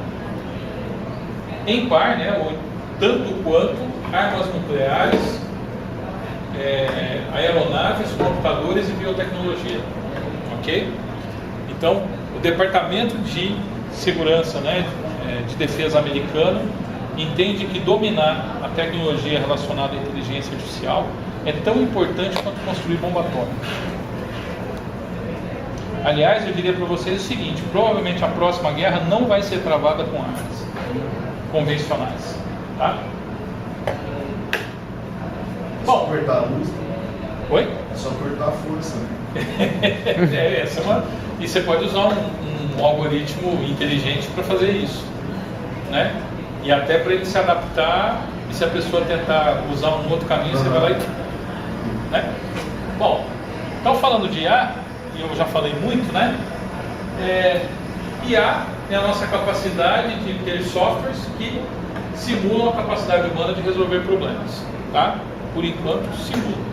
em par, né, ou tanto quanto armas nucleares, aeronaves, computadores e biotecnologia. Ok? Então, o Departamento de Segurança, né, de Defesa americano entende que dominar a tecnologia relacionada à inteligência artificial é tão importante quanto construir bomba atômica. Aliás, eu diria para vocês o seguinte: provavelmente a próxima guerra não vai ser travada com armas convencionais, tá? É só cortar a luz. Oi? É só cortar a força, né? E você pode usar um algoritmo inteligente para fazer isso, né? E até para ele se adaptar, e se a pessoa tentar usar um outro caminho, você vai lá e... né? Bom, então falando de IA, e eu já falei muito, né? IA é a nossa capacidade de ter softwares que simulam a capacidade humana de resolver problemas, tá? Por enquanto, simulam.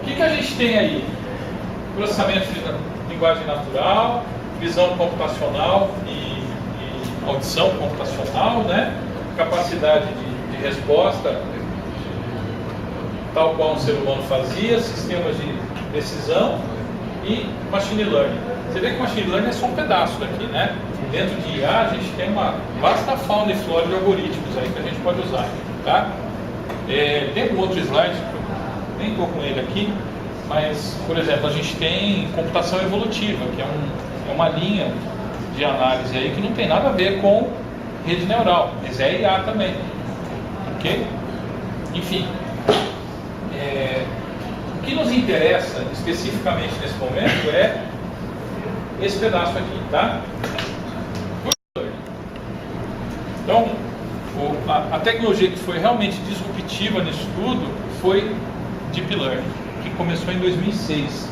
O que a gente tem aí? Processamento de linguagem natural, visão computacional e audição computacional, né? Capacidade de resposta tal qual um ser humano fazia, sistemas de decisão e machine learning. Você vê que machine learning é só um pedaço daqui, né? Dentro de IA a gente tem uma vasta fauna e flora de algoritmos aí que a gente pode usar, tá? Tem um outro slide, nem estou com ele aqui, mas, por exemplo, a gente tem computação evolutiva, que é uma linha de análise aí que não tem nada a ver com rede neural, mas é IA também, ok? Enfim, o que nos interessa especificamente nesse momento é esse pedaço aqui, tá? Então, a tecnologia que foi realmente disruptiva nisso tudo foi Deep Learning, que começou em 2006.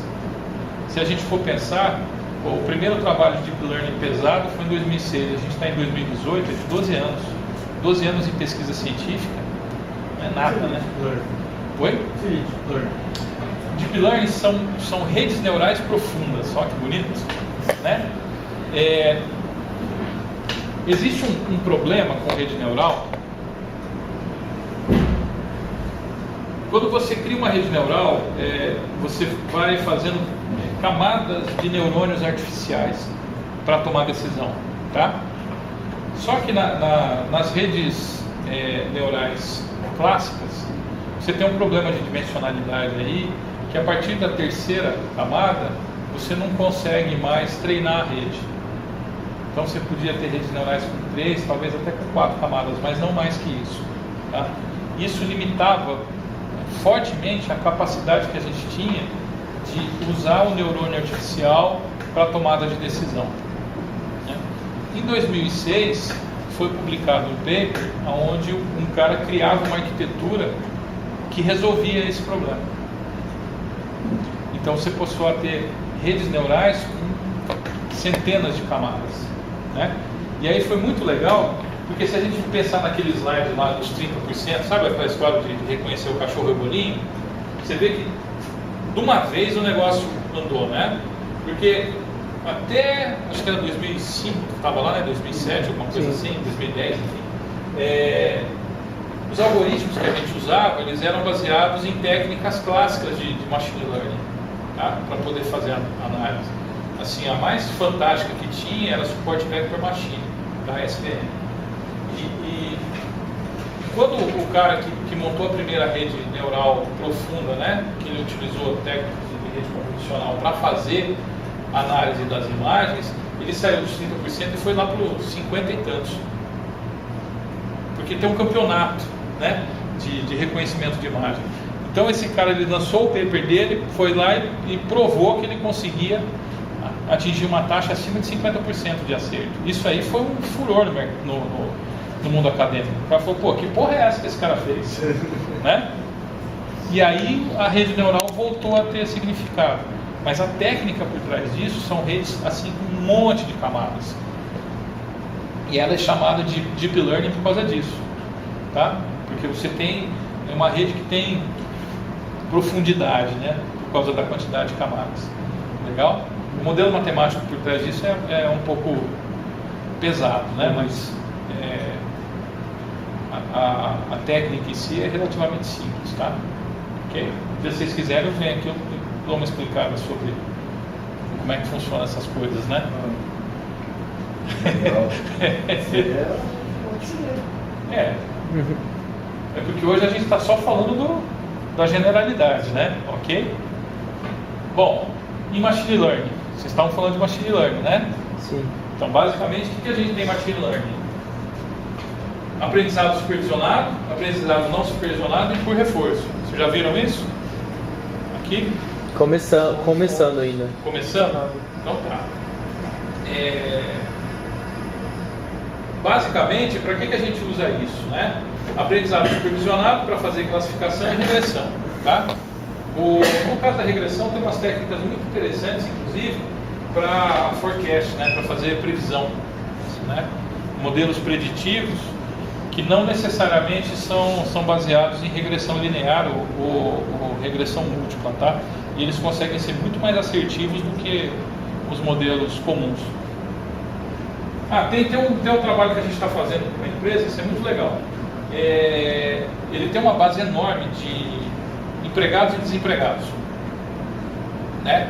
Se a gente for pensar, o primeiro trabalho de Deep Learning pesado foi em 2006, a gente está em 2018, é de 12 anos. 12 anos em pesquisa científica, não é nada, né? Oi? Deep Learning são redes neurais profundas, só que bonito, né? Existe um problema com rede neural. Quando você cria uma rede neural, você vai fazendo camadas de neurônios artificiais para tomar decisão, tá? Só que nas redes neurais clássicas, você tem um problema de dimensionalidade aí, que a partir da terceira camada, você não consegue mais treinar a rede. Então você podia ter redes neurais com 3, talvez até com 4 camadas, mas não mais que isso, tá? Isso limitava fortemente a capacidade que a gente tinha de usar o neurônio artificial para a tomada de decisão, né? Em 2006 foi publicado um paper onde um cara criava uma arquitetura que resolvia esse problema. Então você passou a ter redes neurais com centenas de camadas, né? E aí foi muito legal, porque se a gente pensar naquele slide lá dos 30%, sabe aquela história de reconhecer o cachorro e o bolinho? Você vê que de uma vez o negócio andou, né? Porque até, acho que era 2005, estava lá, né? 2007, alguma coisa assim, 2010, enfim. Os algoritmos que a gente usava, eles eram baseados em técnicas clássicas de machine learning, tá? Para poder fazer a análise. Assim, a mais fantástica que tinha era Support Vector Machine, da SVM. E quando o cara que montou a primeira rede neural profunda, né, que ele utilizou técnicas de rede convolucional para fazer a análise das imagens, ele saiu dos 30% e foi lá para os 50 e tantos. Porque tem um campeonato, né, de reconhecimento de imagem. Então esse cara, ele lançou o paper dele, foi lá e provou que ele conseguia atingir uma taxa acima de 50% de acerto. Isso aí foi um furor no mundo acadêmico. O cara falou, pô, que porra é essa que esse cara fez? Né? E aí a rede neural voltou a ter significado. Mas a técnica por trás disso são redes assim com um monte de camadas. E ela é chamada de Deep Learning por causa disso, tá? Porque você tem uma rede que tem profundidade, né? Por causa da quantidade de camadas. Legal? O modelo matemático por trás disso é um pouco pesado, né? Mas a técnica em si é relativamente simples, tá? Ok? Se vocês quiserem, eu venho aqui, eu dou uma explicada sobre como é que funcionam essas coisas, né? É porque hoje a gente está só falando da generalidade, né? Ok? Bom, em Machine Learning, vocês estavam falando de Machine Learning, né? Sim. Então, basicamente, o que a gente tem em Machine Learning? Aprendizado supervisionado, aprendizado não supervisionado e por reforço. Vocês já viram isso? Aqui? Começando ainda. Começando? Então tá. Basicamente, para que a gente usa isso, né? Aprendizado supervisionado para fazer classificação e regressão, tá? No caso da regressão, tem umas técnicas muito interessantes, inclusive, para forecast, né? Para fazer previsão, né? Modelos preditivos que não necessariamente são baseados em regressão linear ou regressão múltipla, tá? E eles conseguem ser muito mais assertivos do que os modelos comuns. Tem um trabalho que a gente está fazendo com uma empresa, isso é muito legal. Ele tem uma base enorme de empregados e desempregados, né?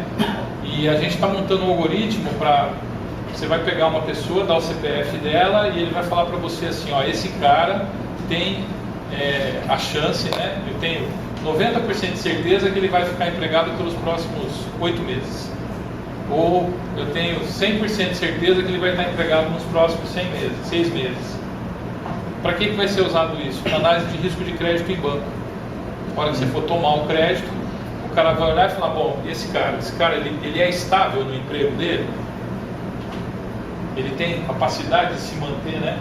E a gente está montando um algoritmo para... Você vai pegar uma pessoa, dar o CPF dela e ele vai falar para você assim, ó, esse cara tem a chance, né? Eu tenho 90% de certeza que ele vai ficar empregado pelos próximos 8 meses. Ou eu tenho 100% de certeza que ele vai estar empregado nos próximos 6 meses. Para que vai ser usado isso? Para análise de risco de crédito em banco. Na hora que você for tomar o crédito, o cara vai olhar e falar, bom, esse cara ele é estável no emprego dele? Ele tem capacidade de se manter, né?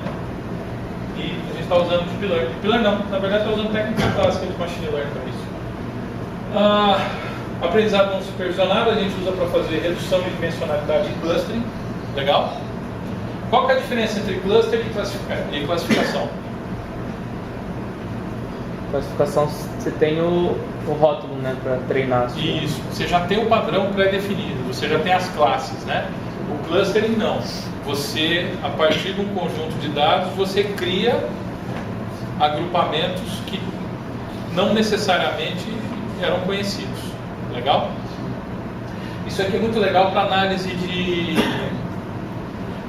E a gente está usando Deep Learning. Deep Learning não, na verdade está usando técnica clássica de Machine Learning para isso. Aprendizado não supervisionado a gente usa para fazer redução de dimensionalidade em clustering. Legal? Qual que é a diferença entre cluster e classificação? classificação você tem o rótulo, né, para treinar. Isso, você já tem o padrão pré-definido, você já tem as classes, né? O clustering não. Você, a partir de um conjunto de dados, você cria agrupamentos que não necessariamente eram conhecidos. Legal? Isso aqui é muito legal para análise de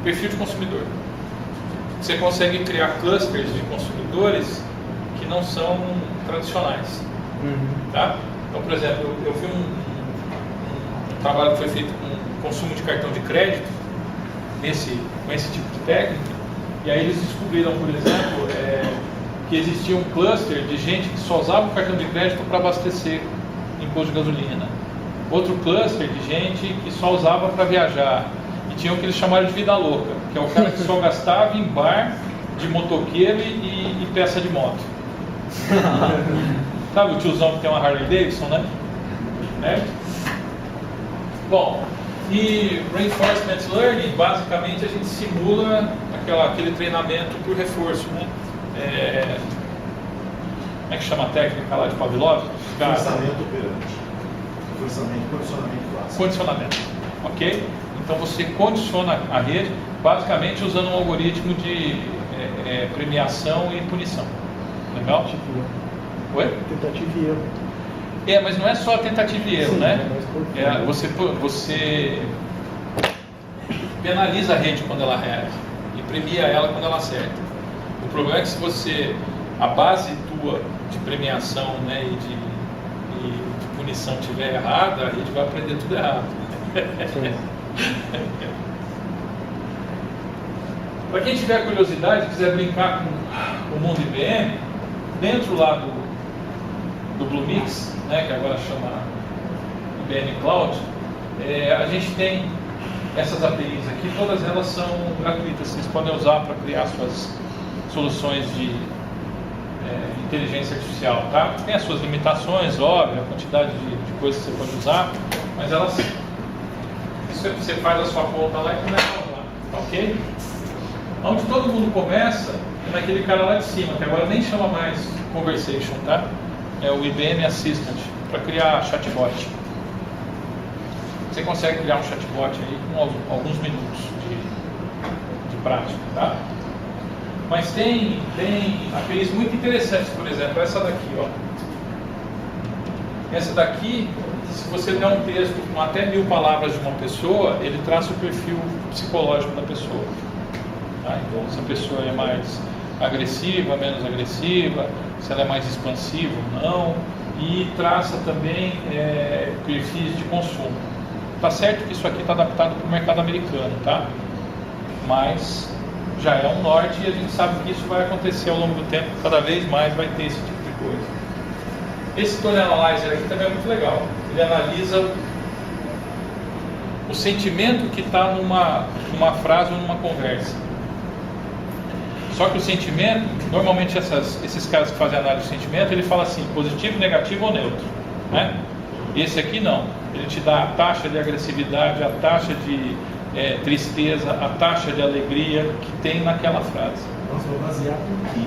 perfil de consumidor. Você consegue criar clusters de consumidores que não são tradicionais. Tá? Então, por exemplo, eu vi um trabalho que foi feito com consumo de cartão de crédito com esse tipo de técnica, e aí eles descobriram, por exemplo, que existia um cluster de gente que só usava o cartão de crédito para abastecer em posto de gasolina, outro cluster de gente que só usava para viajar, e tinha o que eles chamaram de vida louca, que é o cara que só gastava em bar de motoqueiro e peça de moto. Sabe o tiozão que tem uma Harley Davidson, né? Bom, e Reinforcement Learning, basicamente a gente simula aquele treinamento por reforço, né? Como é que chama a técnica lá de Pavlov? Forçamento operante. Condicionamento clássico. Condicionamento, ok? Então você condiciona a rede, basicamente usando um algoritmo de premiação e punição. Legal? Oi? Tentativa e erro. Mas não é só tentativa e erro, né? Você penaliza a rede quando ela erra e premia ela quando ela acerta. O problema é que se a base tua de premiação, né, e de punição estiver errada, a rede vai aprender tudo errado. Para quem tiver curiosidade, quiser brincar com o mundo IBM, dentro lá do Bluemix, né, que agora chama IBM Cloud, a gente tem essas APIs aqui, todas elas são gratuitas, vocês podem usar para criar suas soluções de inteligência artificial, tá? Tem as suas limitações, óbvio, a quantidade de coisas que você pode usar, mas você faz a sua conta lá e começa a usar, tá ok? Onde todo mundo começa é naquele cara lá de cima, que agora nem chama mais Conversation, tá? É o IBM Assistant, para criar chatbot. Você consegue criar um chatbot aí com alguns minutos de prática, tá? Mas tem APIs muito interessantes, por exemplo, essa daqui, ó. Essa daqui, se você der um texto com até 1000 palavras de uma pessoa, ele traça o perfil psicológico da pessoa. Tá? Então, se a pessoa é mais agressiva, menos agressiva, se ela é mais expansiva ou não, e traça também perfis de consumo. Tá certo que isso aqui está adaptado para o mercado americano, tá? Mas já é um norte e a gente sabe que isso vai acontecer ao longo do tempo, cada vez mais vai ter esse tipo de coisa. Esse Tone Analyzer aqui também é muito legal. Ele analisa o sentimento que está numa frase ou numa conversa. Só que o sentimento, normalmente esses caras que fazem análise de sentimento, ele fala assim, positivo, negativo ou neutro, né? Esse aqui não, ele te dá a taxa de agressividade, a taxa de tristeza, a taxa de alegria que tem naquela frase. Nós vamos basear em quê?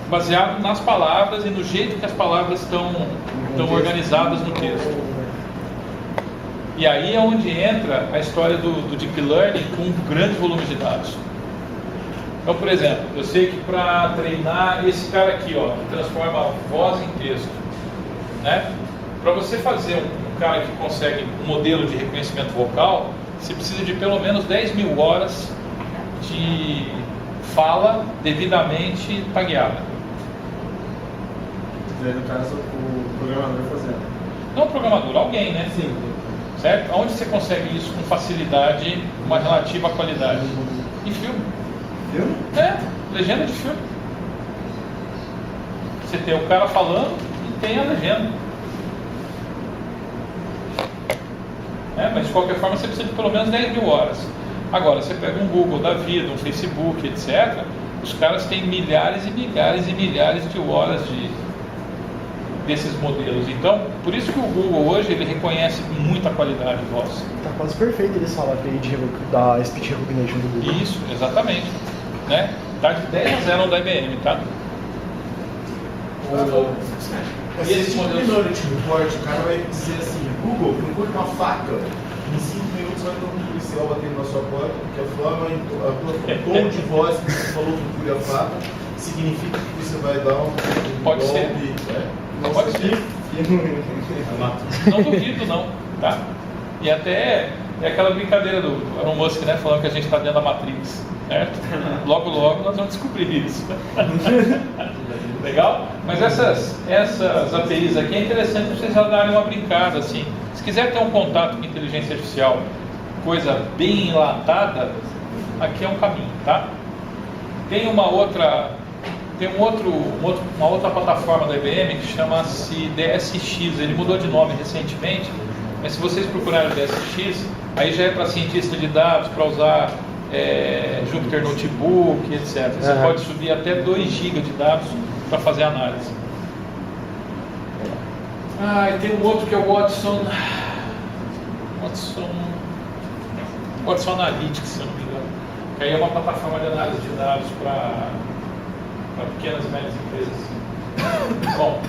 Baseado nas palavras e no jeito que as palavras estão organizadas no texto. E aí é onde entra a história do Deep Learning com um grande volume de dados. Então, por exemplo, eu sei que para treinar esse cara aqui, ó, que transforma a voz em texto, né? Para você fazer um cara que consegue um modelo de reconhecimento vocal, você precisa de pelo menos 10.000 horas de fala devidamente tagueada. No caso, o programador fazendo. Não o programador, alguém, né? Sim. Certo? Onde você consegue isso com facilidade, uma relativa qualidade? Em filme. Filme? Legenda de filme. Você tem o cara falando e tem a legenda. Mas de qualquer forma você precisa de pelo menos 10.000 horas. Agora, você pega um Google da vida, um Facebook, etc. Os caras têm milhares e milhares e milhares de horas desses modelos. Então, por isso que o Google hoje ele reconhece com muita qualidade de voz. Tá quase perfeito eles falam da Speech Recognition do Google. Isso, exatamente. Né? Tá de 10 a 0 da IBM, tá? Mas se esse Minority Report, o cara vai dizer assim, Google, procure uma faca, em 5 minutos vai ter um policial batendo na sua porta, porque a forma, o tom de voz que você falou procure a faca, significa que você vai dar um Pode golpe. ser. Não Pode ser. Não duvido, não. Tá? E até é aquela brincadeira do Elon Musk, né? Falando que a gente está dentro da Matrix. Certo? Logo, logo nós vamos descobrir isso. Legal? Mas essas APIs aqui é interessante vocês já darem uma brincada, assim. Se quiser ter um contato com inteligência artificial, coisa bem enlatada, aqui é um caminho, tá? Tem uma outra plataforma da IBM que chama-se DSX. Ele mudou de nome recentemente, mas se vocês procurarem o DSX, aí já é para cientista de dados, para usar Jupyter Notebook, etc. Você pode subir até 2 GB de dados para fazer análise. E tem um outro que é o Watson Analytics, se eu não me engano. Que aí é uma plataforma de análise de dados para pequenas e médias empresas. Bom.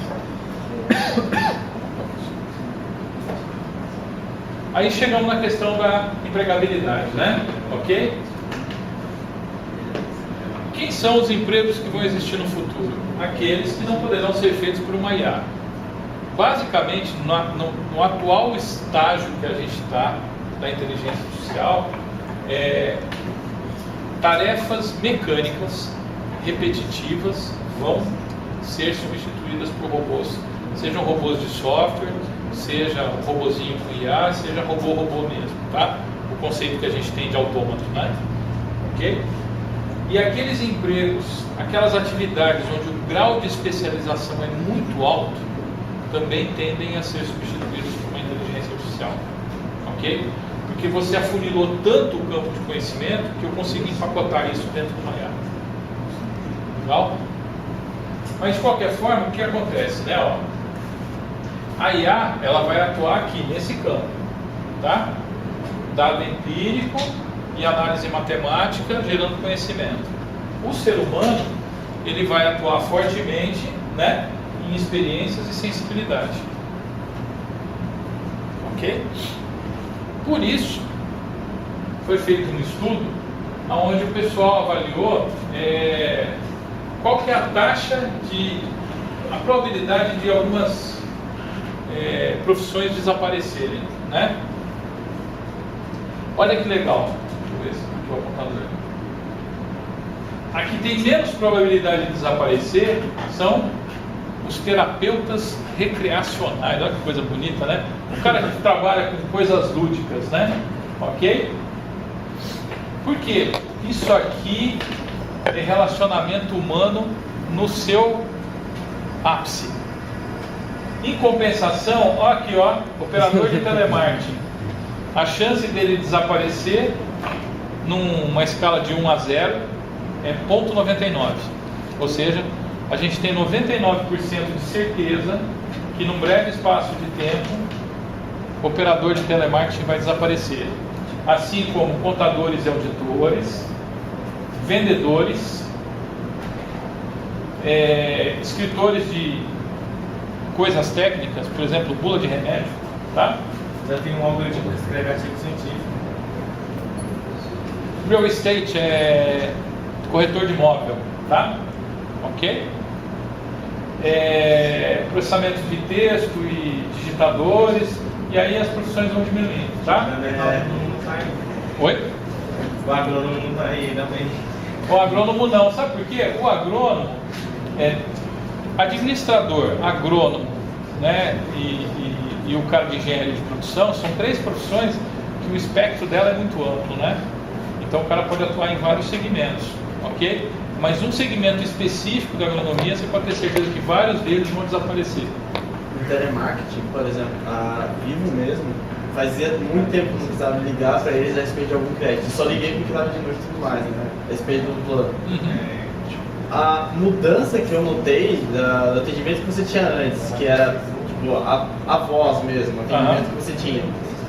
Aí chegamos na questão da empregabilidade, né? Ok? Quem são os empregos que vão existir no futuro? Aqueles que não poderão ser feitos por uma IA. Basicamente, no atual estágio que a gente está da inteligência artificial, tarefas mecânicas repetitivas vão ser substituídas por robôs, sejam robôs de software, seja um robozinho com IA, seja robô mesmo, tá? O conceito que a gente tem de autômato, né? Ok? E aqueles empregos, aquelas atividades onde o grau de especialização é muito alto, também tendem a ser substituídos por uma inteligência artificial, ok? Porque você afunilou tanto o campo de conhecimento que eu consigo empacotar isso dentro de uma IA. Legal? Mas de qualquer forma, o que acontece, né? Ó, a IA, ela vai atuar aqui nesse campo, tá? Dado empírico e análise matemática gerando conhecimento. O ser humano, ele vai atuar fortemente, né, em experiências e sensibilidade. Ok? Por isso, foi feito um estudo onde o pessoal avaliou qual que é a taxa a probabilidade de algumas profissões desaparecerem, né? Olha que legal. Deixa eu ver se aqui o apontador. Aqui tem menos probabilidade de desaparecer, são os terapeutas recreacionais. Olha que coisa bonita, né? O cara que trabalha com coisas lúdicas, né? Ok? Por quê? Isso aqui é relacionamento humano no seu ápice. Em compensação, ó aqui, ó, operador de telemarketing. A chance dele desaparecer numa escala de 1 a 0 é 0,99. Ou seja, a gente tem 99% de certeza que num breve espaço de tempo o operador de telemarketing vai desaparecer. Assim como contadores e auditores, vendedores, escritores de coisas técnicas, por exemplo, bula de remédio, tá? Já tem um algoritmo que escreve artigo científico. Real estate é corretor de imóvel, tá? Ok? Processamento de texto e digitadores, e aí as profissões vão diminuindo, tá? Oi? O agrônomo não está aí, ainda bem. O agrônomo não, sabe por quê? O agrônomo administrador, agrônomo, né, e o cara de engenharia de produção são 3 profissões que o espectro dela é muito amplo, né? Então o cara pode atuar em vários segmentos, ok? Mas um segmento específico da agronomia, você pode ter certeza que vários deles vão desaparecer. No telemarketing, por exemplo, a Vivo mesmo, fazia muito tempo que não precisava ligar para eles a respeito de algum crédito. Só liguei porque estava de noite e tudo mais, né? A respeito do plano. A mudança que eu notei do atendimento que você tinha antes, que era tipo, a voz mesmo, o atendimento que você tinha,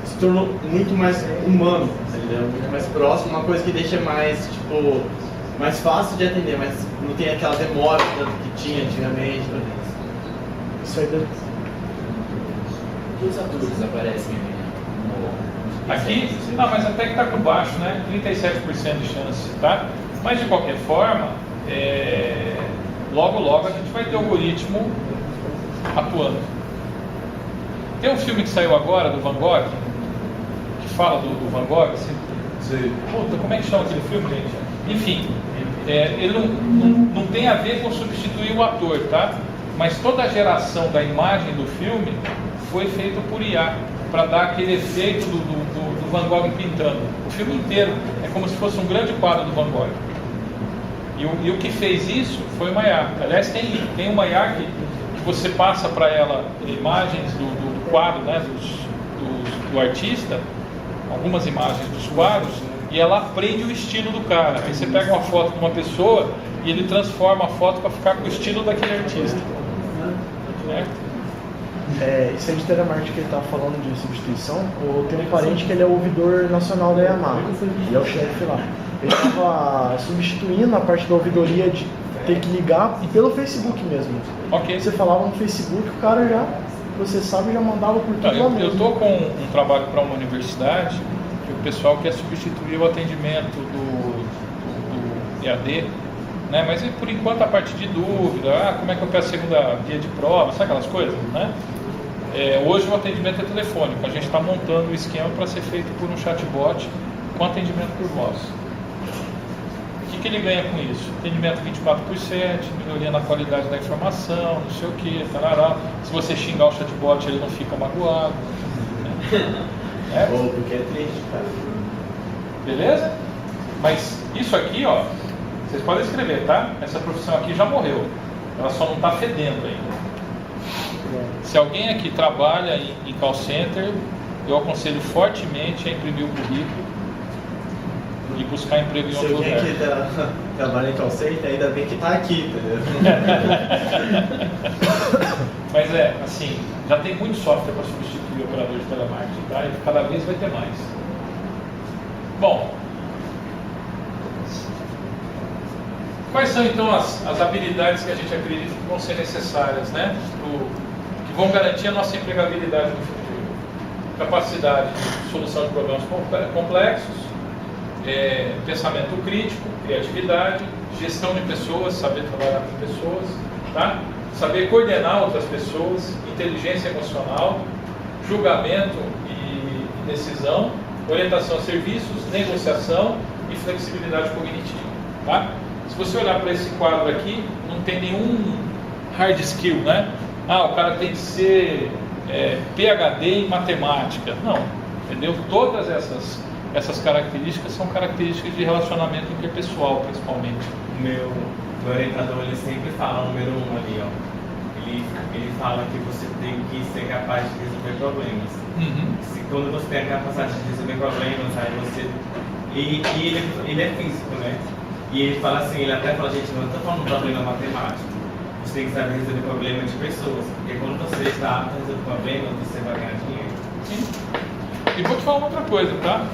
se tornou muito mais humano, entendeu? Muito mais próximo, uma coisa que deixa mais, tipo, mais fácil de atender, mas não tem aquela demora que tinha antigamente. isso aí deve... Que os atores aparecem Aqui, mas até que está por baixo, né? 37% de chance, tá? Mas de qualquer forma, logo a gente vai ter o algoritmo atuando. Tem um filme que saiu agora do Van Gogh, que fala do Van Gogh, assim, puta, como é que chama aquele filme, gente? Enfim, ele não tem a ver com substituir o ator, tá? Mas toda a geração da imagem do filme foi feita por IA, para dar aquele efeito do Van Gogh pintando. O filme inteiro é como se fosse um grande quadro do Van Gogh. E o que fez isso foi uma IA. Aliás, tem uma IA que você passa para ela imagens do quadro, né, do artista, algumas imagens dos quadros, e ela aprende o estilo do cara. Aí você pega uma foto de uma pessoa e ele transforma a foto para ficar com o estilo daquele artista. Isso aí de telemarketing que ele estava falando de substituição, eu tenho um parente que ele é o ouvidor nacional da Yamaha, e é o chefe lá. Ele estava substituindo a parte da ouvidoria de ter que ligar pelo Facebook mesmo. Ok. Você falava no Facebook, o cara já processava e já mandava por tudo lá mesmo. Eu estou com um trabalho para uma universidade que o pessoal quer substituir o atendimento do EAD, né? Mas por enquanto a parte de dúvida, como é que eu peço a segunda via de prova, sabe aquelas coisas, né? Hoje o atendimento é telefônico, a gente está montando o esquema para ser feito por um chatbot com atendimento por voz. O que ele ganha com isso? Atendimento 24/7, melhoria na qualidade da informação, não sei o que, tarará. Se você xingar o chatbot, ele não fica magoado. Porque é triste, cara. Beleza? Mas isso aqui, ó, vocês podem escrever, tá? Essa profissão aqui já morreu. Ela só não está fedendo ainda. Se alguém aqui trabalha em call center, eu aconselho fortemente a imprimir o currículo e buscar emprego em outro lugar. Se alguém que trabalha em call center, ainda bem que está aqui, entendeu? Mas assim, já tem muito software para substituir o operador de telemarketing, tá? E cada vez vai ter mais. Bom, quais são então as habilidades que a gente acredita que vão ser necessárias, né? Que vão garantir a nossa empregabilidade no futuro? Capacidade de solução de problemas complexos, pensamento crítico, criatividade, gestão de pessoas, saber trabalhar com pessoas, tá? Saber coordenar outras pessoas, inteligência emocional, julgamento e decisão, orientação a serviços, negociação e flexibilidade cognitiva, tá? Se você olhar para esse quadro aqui, não tem nenhum hard skill, né? O cara tem que ser PhD em matemática. Não, entendeu? Todas essas características são características de relacionamento interpessoal, principalmente. O meu orientador, ele sempre fala o número 1 ali, ó. Ele fala que você tem que ser capaz de resolver problemas. Se quando você tem a capacidade de resolver problemas, aí você... E ele é físico, né? E ele fala assim, ele até fala, gente, não estou falando de problema matemático. Você tem que saber resolver problema de pessoas. Porque quando você está apto a resolver problemas, você vai ganhar dinheiro. Sim. E vou te falar uma outra coisa, tá?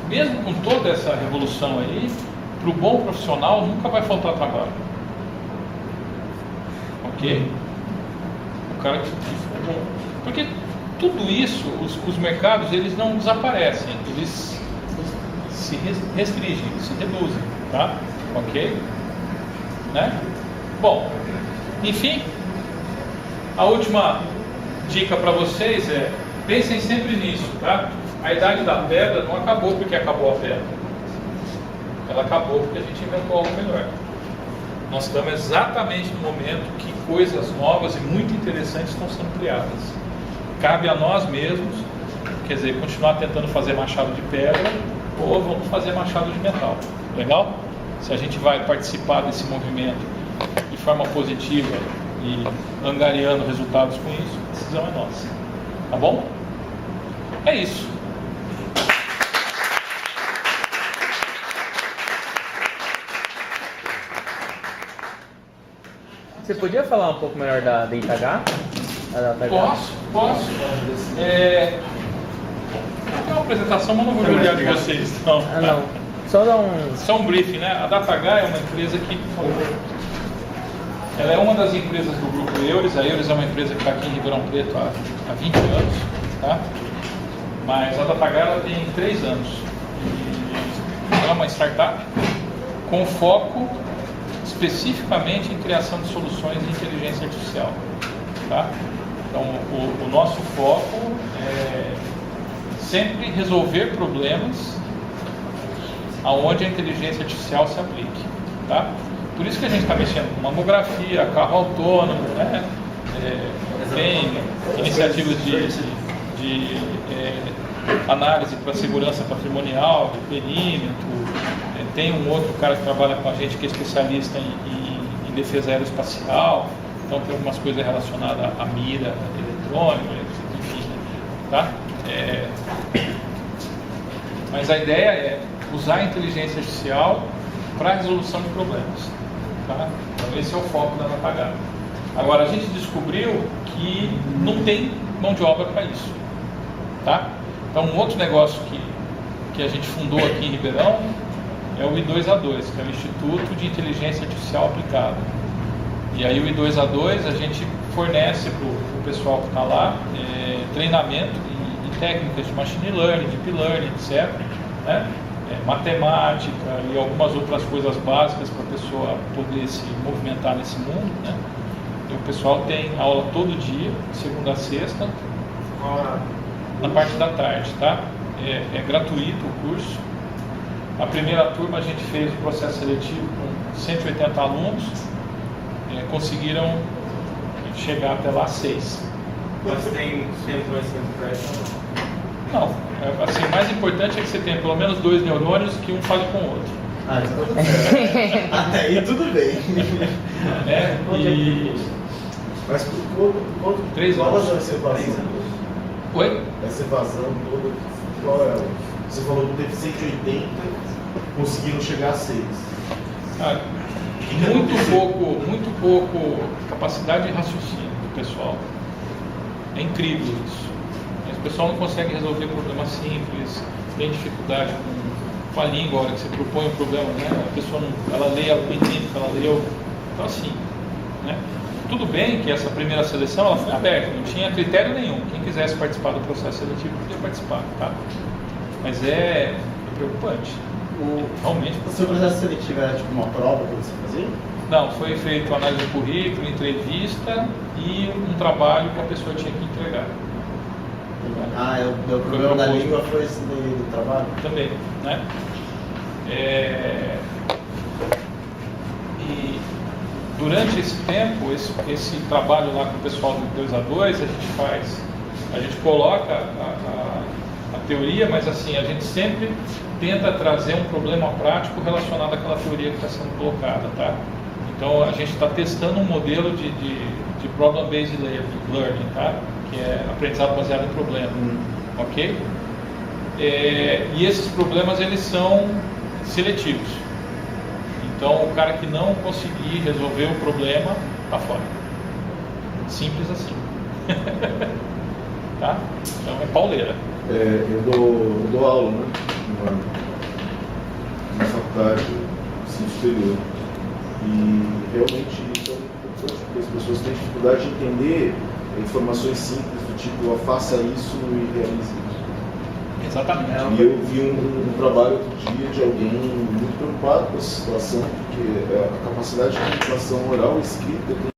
Mesmo com toda essa revolução aí, para o bom profissional nunca vai faltar trabalho. Ok? O cara que... Porque tudo isso, os mercados, eles não desaparecem, eles se restringem, se reduzem, tá? Ok? Né? Bom, enfim, a última dica para vocês pensem sempre nisso, tá? A idade da pedra não acabou porque acabou a pedra. Ela acabou porque a gente inventou algo melhor. Nós estamos exatamente no momento que coisas novas e muito interessantes estão sendo criadas. Cabe a nós mesmos, quer dizer, continuar tentando fazer machado de pedra ou vamos fazer machado de metal. Legal? Se a gente vai participar desse movimento de forma positiva e angariando resultados com isso, a decisão é nossa. Tá bom? É isso. Você podia falar um pouco melhor da DataH? Posso. Tem uma apresentação, mas não vou olhar de vocês, não. Não. Só um briefing, né? A DataH é uma empresa que Ela é uma das empresas do grupo Eures. A Eures é uma empresa que está aqui em Ribeirão Preto há 20 anos, tá? Mas a DataGuard ela tem 3 anos. Ela é uma startup com foco especificamente em criação de soluções de inteligência artificial, tá? Então, o nosso foco é sempre resolver problemas aonde a inteligência artificial se aplique, tá? Por isso que a gente está mexendo com mamografia, carro autônomo, né? Tem iniciativas de análise para segurança patrimonial, de perímetro. Tem um outro cara que trabalha com a gente que é especialista em defesa aeroespacial. Então tem algumas coisas relacionadas à mira eletrônica, enfim, tá? Mas a ideia é usar a inteligência artificial para a resolução de problemas, tá? Então esse é o foco da DataGuard. Agora a gente descobriu que não tem mão de obra para isso, tá? Então um outro negócio que a gente fundou aqui em Ribeirão é o I2A2, que é o Instituto de Inteligência Artificial Aplicada. E aí o I2A2 a gente fornece para o pessoal que está lá treinamento em técnicas de machine learning, deep learning, etc., né? Matemática e algumas outras coisas básicas para a pessoa poder se movimentar nesse mundo, né? E o pessoal tem aula todo dia, segunda a sexta, na parte da tarde, tá? É gratuito o curso. A primeira turma a gente fez o processo seletivo com 180 alunos, conseguiram chegar até lá 6. Mas tem tempo para isso? Não, assim, o mais importante é que você tenha pelo menos 2 neurônios que um fale com o outro. Até aí tudo bem. Mas qual 3 vai anos. ser essa evasão? Oi? Essa evasão toda, qual é? Você falou que teve 180, conseguiram chegar a 6. Muito pouco capacidade de raciocínio do pessoal. É incrível isso. O pessoal não consegue resolver problemas simples, tem dificuldade com a língua. A hora que você propõe um problema, né? A pessoa não, ela lê algo entende, ela leu. Então assim, né? Tudo bem que essa primeira seleção ela foi aberta, não tinha critério nenhum. Quem quisesse participar do processo seletivo podia participar, tá? Mas é preocupante. Realmente O seu processo seletivo era tipo uma prova que você fazia? Não, foi feito análise de currículo, entrevista e um trabalho que a pessoa tinha que entregar. O problema da língua foi esse do trabalho? Também, né? E durante esse tempo, esse trabalho lá com o pessoal do 2A2, a gente coloca a teoria, mas assim, a gente sempre tenta trazer um problema prático relacionado àquela teoria que está sendo colocada, tá? Então a gente está testando um modelo de problem-based learning, tá? Que é aprendizado baseado em problema, ok? E esses problemas eles são seletivos. Então o cara que não conseguir resolver o problema está fora. Simples assim. Tá? Então é pauleira. Eu dou aula, né? Na faculdade de ensino superior. E realmente isso é muito importante, porque as pessoas têm dificuldade de entender informações simples do tipo, faça isso e realize isso. Exatamente. E eu vi um trabalho outro dia de alguém muito preocupado com essa situação, porque a capacidade de comunicação oral e escrita tem